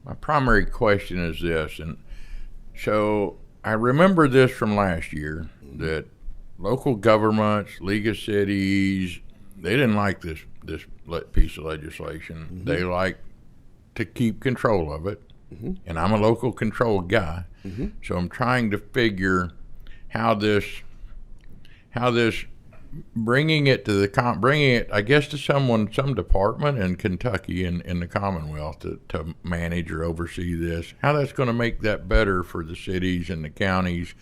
my primary question is this, and so I remember this from last year, that local governments, League of Cities, they didn't like this piece of legislation. Mm-hmm. They like to keep control of it, mm-hmm. and I'm a local control guy, mm-hmm. so I'm trying to figure how this bringing it, I guess, to some department in Kentucky in the Commonwealth to manage or oversee this, how that's going to make that better for the cities and the counties.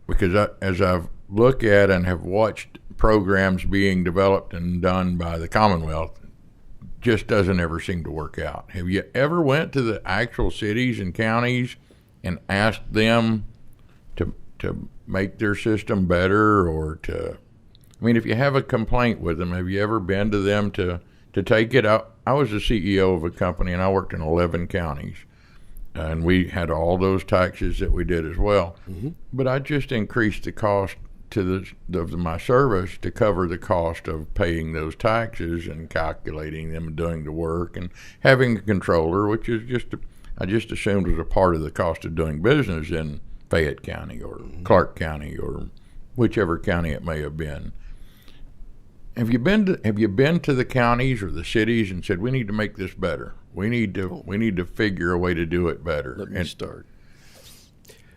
Because as I've looked at and have watched programs being developed and done by the Commonwealth, just doesn't ever seem to work out. Have you ever went to the actual cities and counties and asked them to make their system better, or if you have a complaint with them, have you ever been to them to take it out? I was the CEO of a company and I worked in 11 counties, and we had all those taxes that we did as well. Mm-hmm. But I just increased the cost to my service to cover the cost of paying those taxes and calculating them and doing the work and having a controller, which is I just assumed was a part of the cost of doing business in Fayette County or Clark County or whichever county it may have been. Have you been to the counties or the cities and said, we need to make this better? We need to figure a way to do it better. Let me start.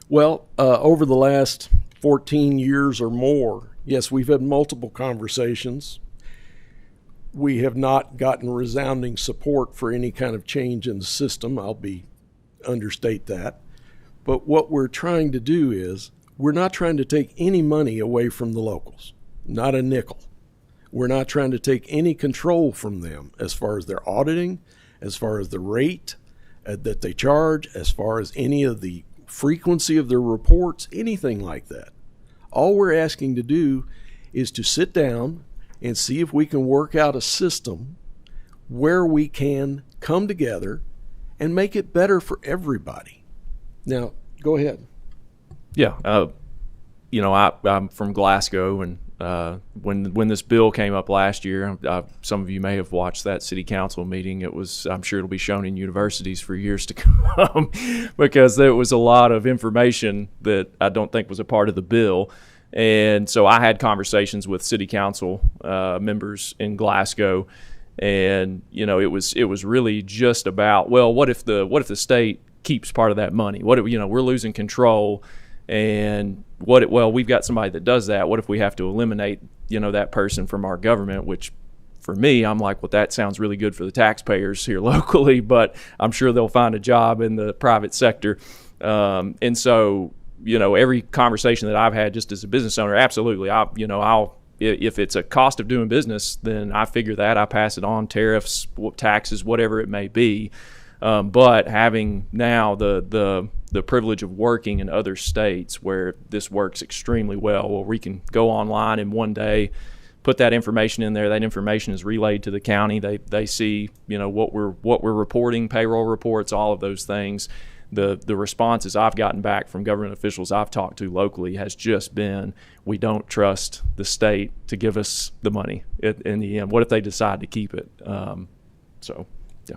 Well, over the last 14 years or more, yes, we've had multiple conversations. We have not gotten resounding support for any kind of change in the system. I'll understate that. But what we're trying to do is we're not trying to take any money away from the locals, not a nickel. We're not trying to take any control from them as far as their auditing, as far as the rate that they charge, as far as any of the frequency of their reports, anything like that. All we're asking to do is to sit down and see if we can work out a system where we can come together and make it better for everybody. Now, go ahead. Yeah, I'm from Glasgow, and when this bill came up last year, some of you may have watched that city council meeting. I'm sure it'll be shown in universities for years to come because there was a lot of information that I don't think was a part of the bill. And so I had conversations with city council members in Glasgow, and it was really just about, well, what if the state keeps part of that money? What if, we're losing control, and we've got somebody that does that. What if we have to eliminate, that person from our government? Which, for me, I'm like, well, that sounds really good for the taxpayers here locally, but I'm sure they'll find a job in the private sector. And so every conversation that I've had just as a business owner, absolutely, if it's a cost of doing business, then I figure that I pass it on, tariffs, taxes, whatever it may be. But having now the privilege of working in other states where this works extremely well, where we can go online in one day, put that information in there. That information is relayed to the county. They see what we're reporting, payroll reports, all of those things. The responses I've gotten back from government officials I've talked to locally has just been, we don't trust the state to give us the money in the end. What if they decide to keep it? So, yeah.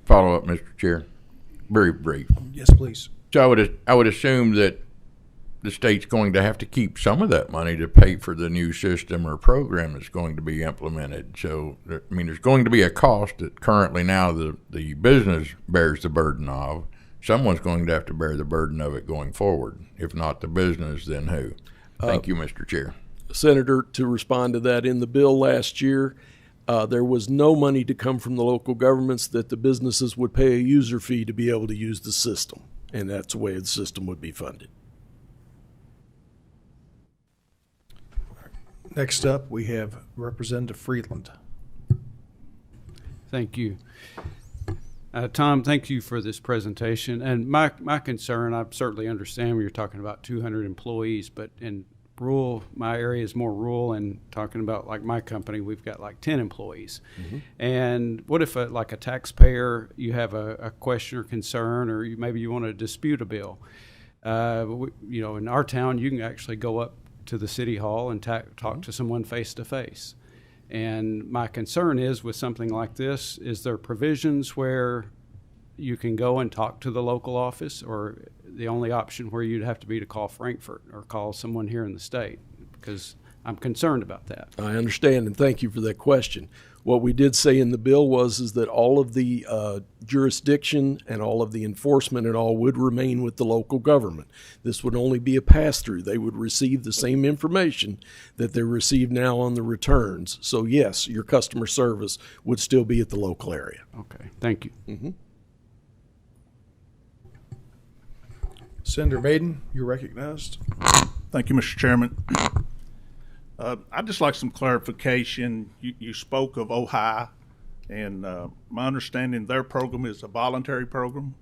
Follow up, Mr. Chair. Very brief. Yes, please. So I would assume that the state's going to have to keep some of that money to pay for the new system or program that's going to be implemented. So, there's going to be a cost that currently now the business bears the burden of. Someone's going to have to bear the burden of it going forward. If not the business, then who? Thank you, Mr. Chair. Senator, to respond to that, in the bill last year, there was no money to come from the local governments, that the businesses would pay a user fee to be able to use the system, and that's the way the system would be funded. Next up, we have Representative Freeland. Thank you. Tom, thank you for this presentation. And my concern, I certainly understand when you're talking about 200 employees, but in rural, my area is more rural, and talking about like my company, we've got like 10 employees. Mm-hmm. And what if like a taxpayer, you have a question or concern, or maybe you want to dispute a bill? In our town, you can actually go up to the city hall and talk to someone face to face. And my concern is with something like this, is there provisions where you can go and talk to the local office, or the only option where you'd have to be to call Frankfurt or call someone here in the state? Because I'm concerned about that. I understand, and thank you for that question. What we did say in the bill is that all of the jurisdiction and all of the enforcement and all would remain with the local government. This would only be a pass-through. They would receive the same information that they receive now on the returns. So yes, your customer service would still be at the local area. Okay, thank you. Mm-hmm. Senator Maiden, you're recognized. Thank you, Mr. Chairman. I'd just like some clarification. You spoke of Ohio, and my understanding their program is a voluntary program.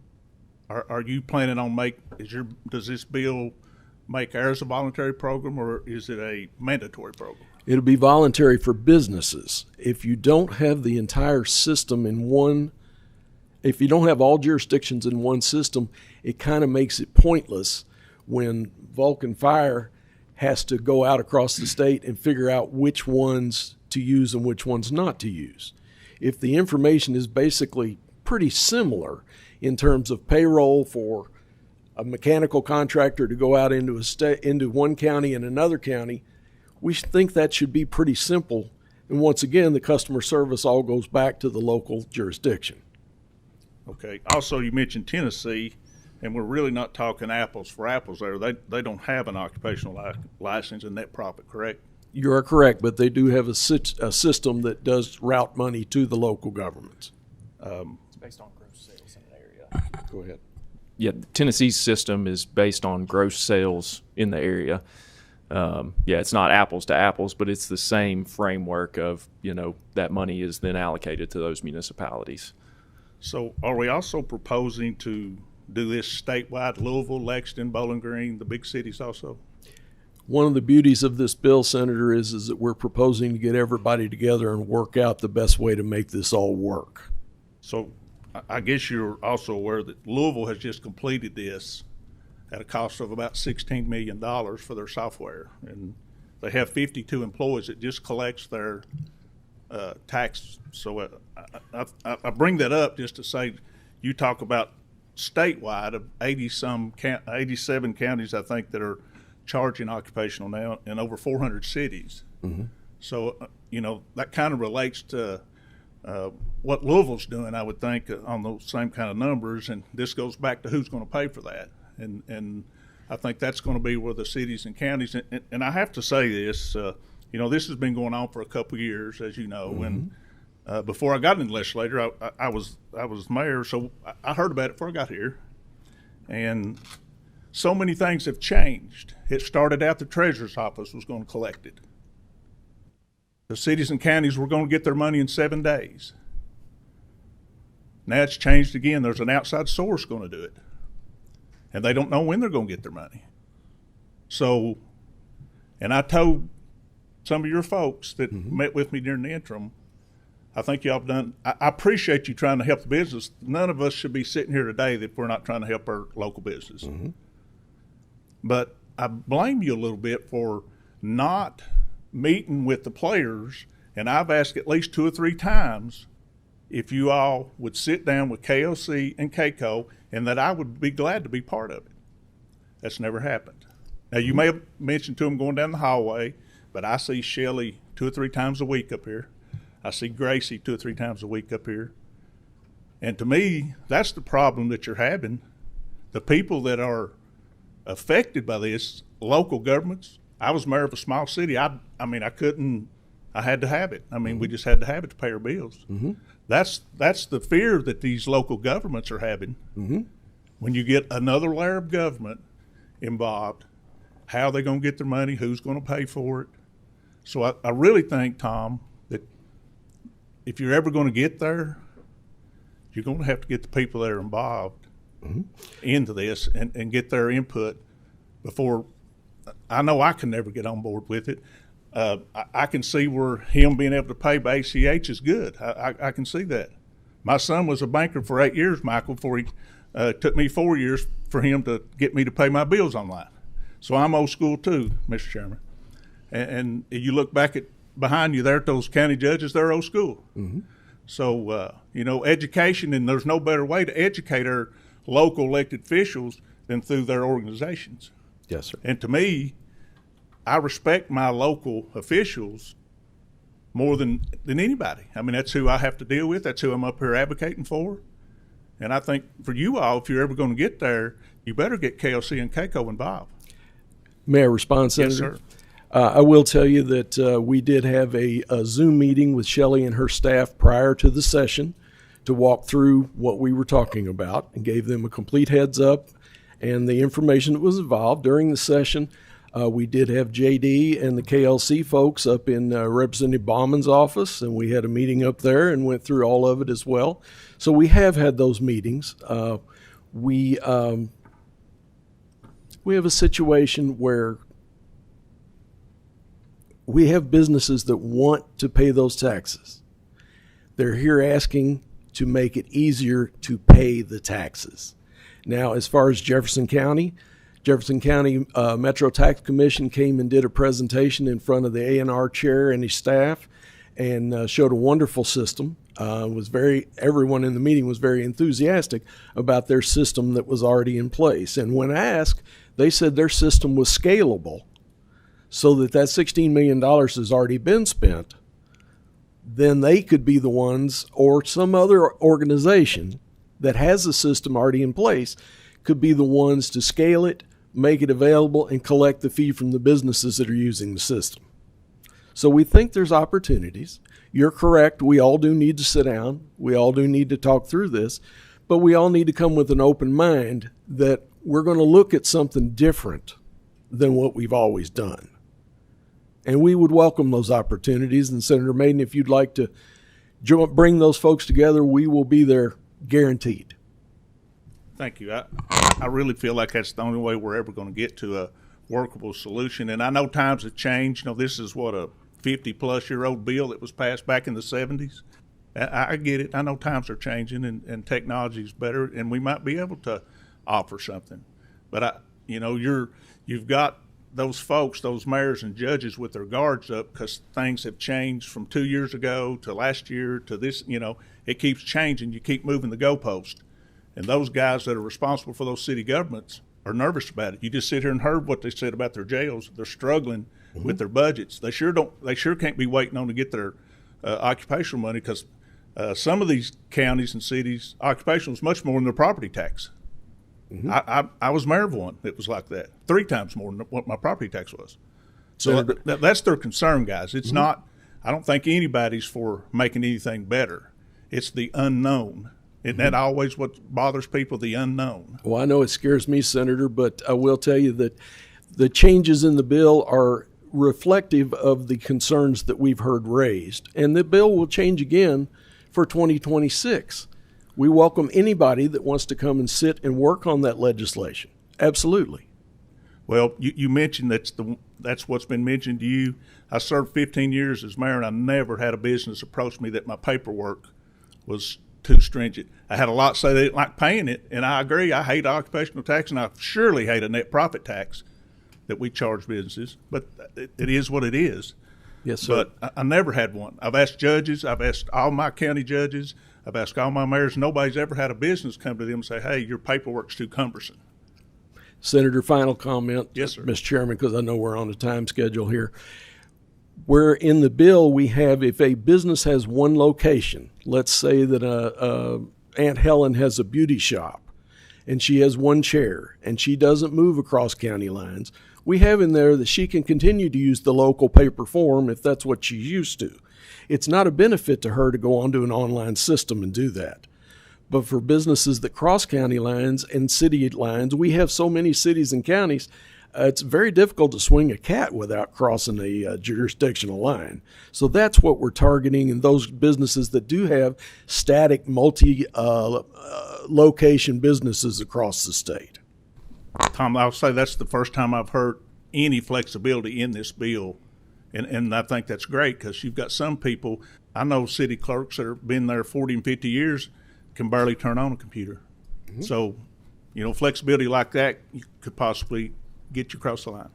Are you planning on does this bill make ours a voluntary program, or is it a mandatory program? It'll be voluntary for businesses. If you don't have the entire system in one, if you don't have all jurisdictions in one system, it kind of makes it pointless when Vulcan Fire has to go out across the state and figure out which ones to use and which ones not to use. If the information is basically pretty similar in terms of payroll for a mechanical contractor to go out into into one county and another county, we think that should be pretty simple. And once again, the customer service all goes back to the local jurisdiction. Okay. Also, you mentioned Tennessee, and we're really not talking apples for apples there. They don't have an occupational license in that profit, correct? You are correct, but they do have a system that does route money to the local governments. It's based on gross sales in the area. Go ahead. Yeah, Tennessee's system is based on gross sales in the area. It's not apples to apples, but it's the same framework of, that money is then allocated to those municipalities. So are we also proposing to do this statewide, Louisville, Lexington, Bowling Green, the big cities also? One of the beauties of this bill, Senator, is that we're proposing to get everybody together and work out the best way to make this all work. So I guess you're also aware that Louisville has just completed this at a cost of about $16 million for their software. And they have 52 employees that just collects their tax. So I bring that up just to say, you talk about statewide of 87 counties, I think, that are charging occupational now in over 400 cities. Mm-hmm. So, that kind of relates to what Louisville's doing, I would think, on those same kind of numbers. And this goes back to who's going to pay for that. And I think that's going to be where the cities and counties, and I have to say this, this has been going on for a couple of years, as you know, mm-hmm. And before I got in the legislature, I was mayor, so I heard about it before I got here. And so many things have changed. It started out the treasurer's office was going to collect it. The cities and counties were going to get their money in 7 days. Now it's changed again. There's an outside source going to do it. And they don't know when they're going to get their money. So, and I told some of your folks that met with me during the interim, I think y'all have done, I appreciate you trying to help the business. None of us should be sitting here today if we're not trying to help our local business. But I blame you a little bit for not meeting with the players, and I've asked at least 2 or 3 times if you all would sit down with KOC and KCO, and that I would be glad to be part of it. That's never happened. Now, you may have mentioned to them going down the hallway, but I see Shelley 2 or 3 times a week up here. I see Gracie 2 or 3 times a week up here. And to me, that's the problem that you're having. The people that are affected by this, local governments. I was mayor of a small city. I mean, I had to have it. I mean, we just had to have it to pay our bills. That's the fear that these local governments are having. When you get another layer of government involved, how are they going to get their money? Who's going to pay for it? So I really think, Tom, that if you're ever going to get there, you're going to have to get the people that are involved into this and get their input before. I know I can never get on board with it. I can see where him being able to pay by ACH is good. I can see that. My son was a banker for 8 years, Michael, before he took me 4 years for him to get me to pay my bills online. So I'm old school too, Mr. Chairman. And you look back behind you there at those county judges, they're old school. So, education, and there's no better way to educate our local elected officials than through their organizations. Yes, sir. And to me, I respect my local officials more than anybody. I mean, that's who I have to deal with. That's who I'm up here advocating for. And I think for you all, if you're ever going to get there, you better get KOC and KCO involved. May I respond, Senator? Yes, sir. I will tell you that we did have a Zoom meeting with Shelley and her staff prior to the session to walk through what we were talking about and gave them a complete heads up and the information that was involved during the session. We did have JD and the KLC folks up in Representative Bauman's office, and we had a meeting up there and went through all of it as well. So we have had those meetings. We have a situation where we have businesses that want to pay those taxes. They're here asking to make it easier to pay the taxes. Now, as far as Jefferson County Metro Tax Commission came and did a presentation in front of the A&R chair and his staff and showed a wonderful system. Everyone in the meeting was very enthusiastic about their system that was already in place. And when asked, they said their system was scalable so that $16 million has already been spent. Then they could be the ones, or some other organization that has a system already in place could be the ones to scale it, make it available, and collect the fee from the businesses that are using the system. So we think there's opportunities. You're correct. We all do need to sit down. We all do need to talk through this, but we all need to come with an open mind that we're going to look at something different than what we've always done. And we would welcome those opportunities. And Senator Maiden, if you'd like to bring those folks together, we will be there, guaranteed. Thank you. I really feel like that's the only way we're ever going to get to a workable solution. And I know times have changed. This is a 50-plus-year-old bill that was passed back in the 70s. I get it. I know times are changing and technology is better, and we might be able to offer something. But you've got those folks, those mayors and judges with their guards up because things have changed from 2 years ago to last year to this. It keeps changing. You keep moving the goalpost. And those guys that are responsible for those city governments are nervous about it. You just sit here and heard what they said about their jails. They're struggling with their budgets. They sure can't be waiting on to get their occupational money because some of these counties and cities, occupational is much more than their property tax. I was mayor of one that was like that, 3 times more than what my property tax was. So that's their concern, guys. It's not, I don't think anybody's for making anything better. It's the unknown. Isn't that always what bothers people, the unknown? Well, I know it scares me, Senator, but I will tell you that the changes in the bill are reflective of the concerns that we've heard raised. And the bill will change again for 2026. We welcome anybody that wants to come and sit and work on that legislation. Absolutely. Well, you mentioned that's what's been mentioned to you. I served 15 years as mayor, and I never had a business approach me that my paperwork was too stringent. I had a lot say they didn't like paying it, and I agree. I hate occupational tax, and I surely hate a net profit tax that we charge businesses. But it is what it is. Yes, sir. But I never had one. I've asked judges. I've asked all my county judges. I've asked all my mayors. Nobody's ever had a business come to them and say, hey, your paperwork's too cumbersome. Senator, final comment. Yes, sir. Mr. Chairman, because I know we're on a time schedule here. Where in the bill we have, if a business has one location, let's say that Aunt Helen has a beauty shop and she has one chair and she doesn't move across county lines, we have in there that she can continue to use the local paper form if that's what she's used to. It's not a benefit to her to go onto an online system and do that. But for businesses that cross county lines and city lines, we have so many cities and counties, it's very difficult to swing a cat without crossing a jurisdictional line. So that's what we're targeting in those businesses that do have static multi-location businesses across the state. Tom, I'll say that's the first time I've heard any flexibility in this bill. And I think that's great because you've got some people, I know city clerks that have been there 40 and 50 years, can barely turn on a computer. Mm-hmm. So, flexibility like that, you could possibly get you across the line.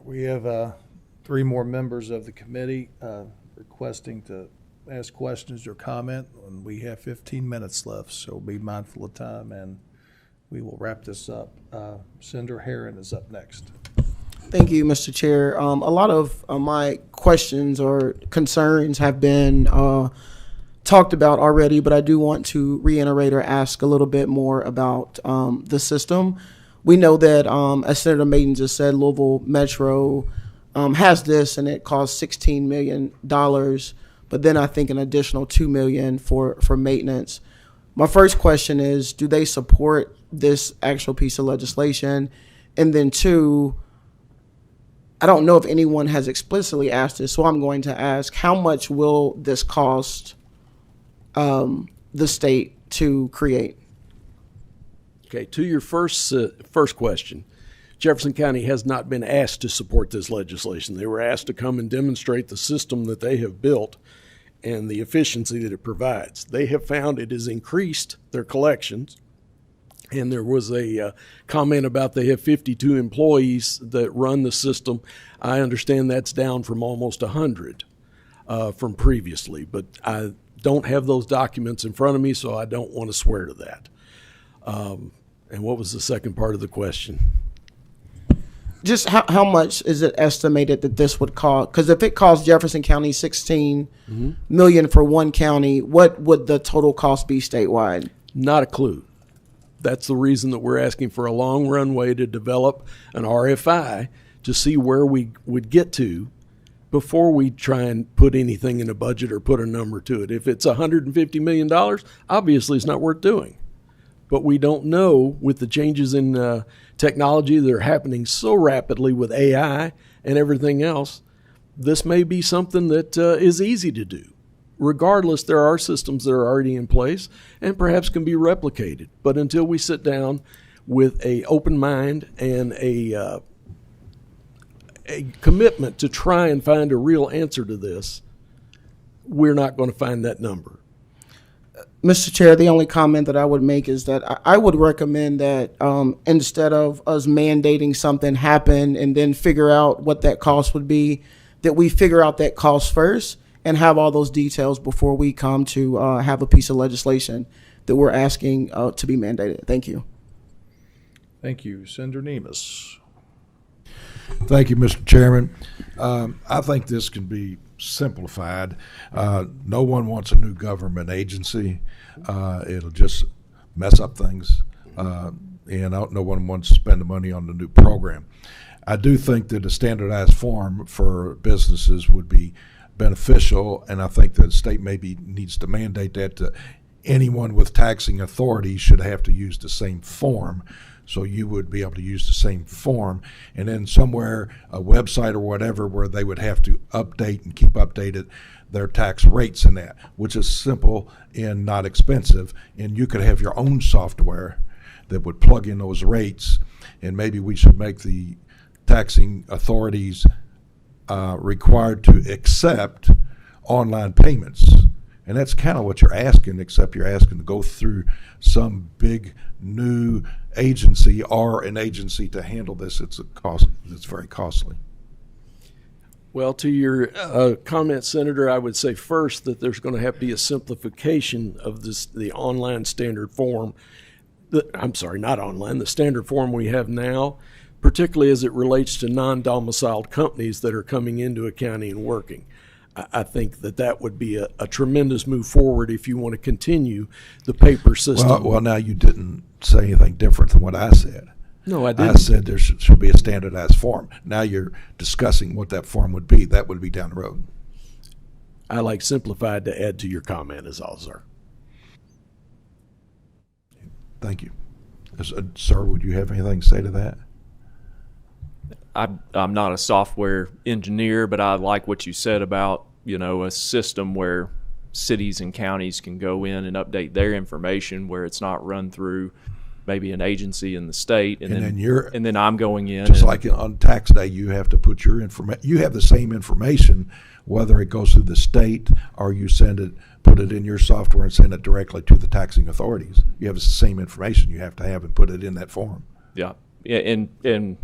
We have 3 more members of the committee requesting to ask questions or comment, and we have 15 minutes left, so be mindful of time, and we will wrap this up. Senator Herron is up next. Thank you, Mr. Chair. A lot of my questions or concerns have been talked about already, but I do want to reiterate or ask a little bit more about the system. We know that, as Senator Maiden just said, Louisville Metro has this, and it costs $16 million, but then I think an additional $2 million for maintenance. My first question is, do they support this actual piece of legislation? And then 2, I don't know if anyone has explicitly asked this, so I'm going to ask, how much will this cost the state to create? Okay, to your first question, Jefferson County has not been asked to support this legislation. They were asked to come and demonstrate the system that they have built and the efficiency that it provides. They have found it has increased their collections, and there was a comment about they have 52 employees that run the system. I understand that's down from almost 100 from previously, but I don't have those documents in front of me, so I don't want to swear to that. And what was the second part of the question? Just how much is it estimated that this would cost? Because if it costs Jefferson County $16 million for one county, what would the total cost be statewide? Not a clue. That's the reason that we're asking for a long runway to develop an RFI to see where we would get to before we try and put anything in a budget or put a number to it. If it's $150 million, obviously it's not worth doing. But we don't know, with the changes in technology that are happening so rapidly with AI and everything else, this may be something that is easy to do. Regardless, there are systems that are already in place and perhaps can be replicated. But until we sit down with an open mind and a commitment to try and find a real answer to this, we're not going to find that number. Mr. Chair, the only comment that I would make is that I would recommend that instead of us mandating something happen and then figure out what that cost would be, that we figure out that cost first and have all those details before we come to have a piece of legislation that we're asking to be mandated. Thank you. Thank you. Senator Nemes. Thank you, Mr. Chairman. I think this can be simplified. No one wants a new government agency. It'll just mess up things, and no one wants to spend the money on the new program. I do think that a standardized form for businesses would be beneficial, and I think the state maybe needs to mandate that to anyone with taxing authority should have to use the same form. So you would be able to use the same form, and then somewhere, a website or whatever, where they would have to update and keep updated their tax rates in that, which is simple and not expensive. And you could have your own software that would plug in those rates, and maybe we should make the taxing authorities required to accept online payments. And that's kind of what you're asking, except you're asking to go through some big new agency or an agency to handle this. It's very costly. Well, to your comment, Senator, I would say first that there's going to have to be a simplification of the online standard form. The standard form we have now, particularly as it relates to non-domiciled companies that are coming into a county and working. I think that would be a tremendous move forward if you want to continue the paper system. Well, now you didn't say anything different than what I said. No, I didn't. I said there should be a standardized form. Now you're discussing what that form would be. That would be down the road. I like simplified to add to your comment is all, sir. Thank you. Sir, would you have anything to say to that? I'm not a software engineer, but I like what you said about, a system where cities and counties can go in and update their information where it's not run through maybe an agency in the state, and then I'm going in. Just like on tax day, you have to put your information. You have the same information, whether it goes through the state or you put it in your software and send it directly to the taxing authorities. You have the same information you have to have and put it in that form. Yeah. Yeah, and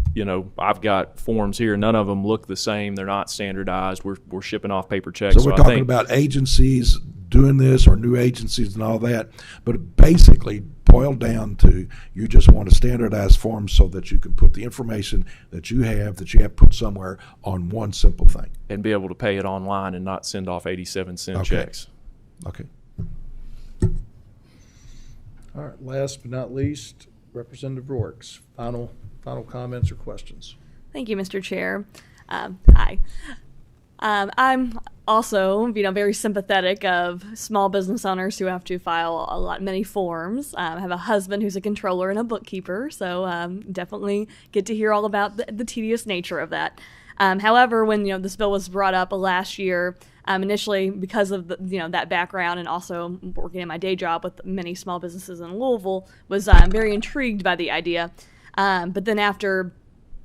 I've got forms here. None of them look the same. They're not standardized. We're shipping off paper checks. So we're talking about agencies doing this or new agencies and all that, but it basically boiled down to you just want a standardized form so that you can put the information that you have put somewhere on one simple thing. And be able to pay it online and not send off 87-cent checks. Okay. All right, last but not least, Representative Rourke's final comments or questions. Thank you, Mr. Chair. Hi. I'm also, very sympathetic of small business owners who have to file many forms. I have a husband who's a controller and a bookkeeper, so definitely get to hear all about the tedious nature of that. However, when this bill was brought up last year, initially because of that background and also working in my day job with many small businesses in Louisville, was very intrigued by the idea. But then after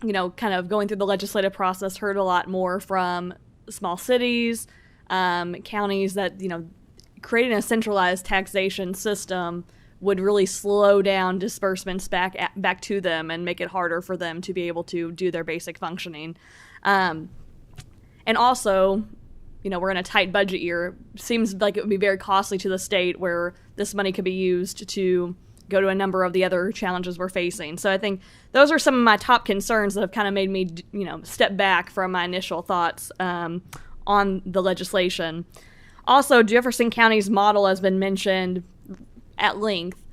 kind of going through the legislative process, heard a lot more from small cities, counties that creating a centralized taxation system would really slow down disbursements back to them and make it harder for them to be able to do their basic functioning. And also, we're in a tight budget year. Seems like it would be very costly to the state where this money could be used to go to a number of the other challenges we're facing. So I think those are some of my top concerns that have kind of made me, step back from my initial thoughts on the legislation. Also, Jefferson County's model has been mentioned at length.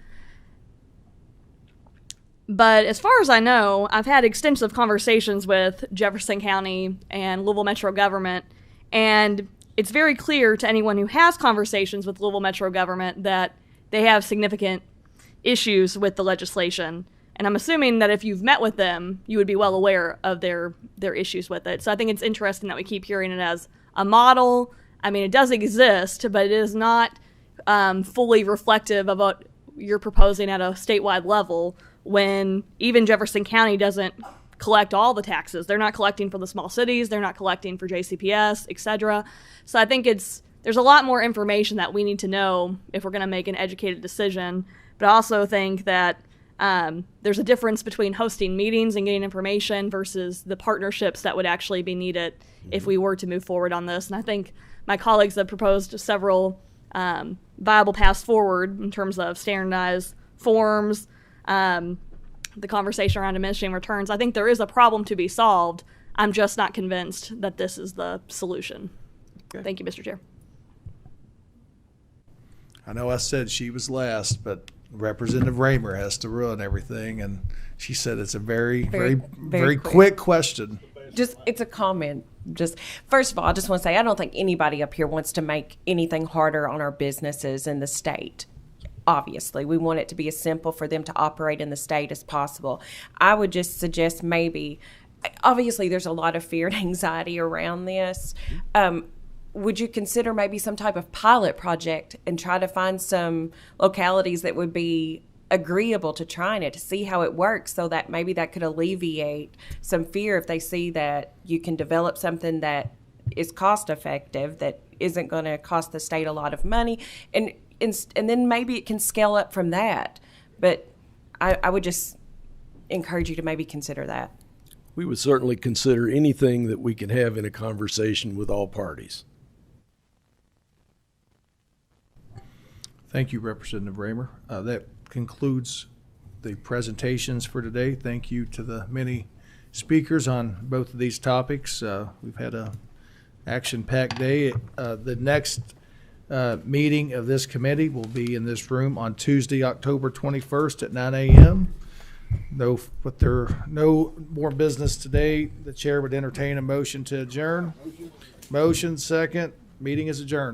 But as far as I know, I've had extensive conversations with Jefferson County and Louisville Metro government, and it's very clear to anyone who has conversations with Louisville Metro government that they have significant issues with the legislation. And I'm assuming that if you've met with them, you would be well aware of their issues with it. So I think it's interesting that we keep hearing it as a model. I mean, it does exist, but it is not fully reflective of what you're proposing at a statewide level, when even Jefferson County doesn't collect all the taxes. They're not collecting for the small cities. They're not collecting for JCPS, etc. So I think there's a lot more information that we need to know if we're going to make an educated decision. But I also think that there's a difference between hosting meetings and getting information versus the partnerships that would actually be needed if we were to move forward on this. And I think my colleagues have proposed several viable paths forward in terms of standardized forms, the conversation around diminishing returns. I think there is a problem to be solved. I'm just not convinced that this is the solution. Okay. Thank you, Mr. Chair. I know I said she was last, but Representative Raymer has to ruin everything, and she said it's a very quick question. It's a comment. Just first of all, I just want to say I don't think anybody up here wants to make anything harder on our businesses in the state. Obviously, we want it to be as simple for them to operate in the state as possible. I would just suggest maybe, obviously, there's a lot of fear and anxiety around this. Would you consider maybe some type of pilot project and try to find some localities that would be agreeable to trying it, to see how it works, so that maybe that could alleviate some fear if they see that you can develop something that is cost effective, that isn't going to cost the state a lot of money, and then maybe it can scale up from that. But I would just encourage you to maybe consider that. We would certainly consider anything that we can have in a conversation with all parties. Thank you, Representative Raymer. That concludes the presentations for today. Thank you to the many speakers on both of these topics. We've had a action-packed day. The next meeting of this committee will be in this room on Tuesday, October 21st at 9 a.m. But there are no more business today. The chair would entertain a motion to adjourn. Motion second. Meeting is adjourned.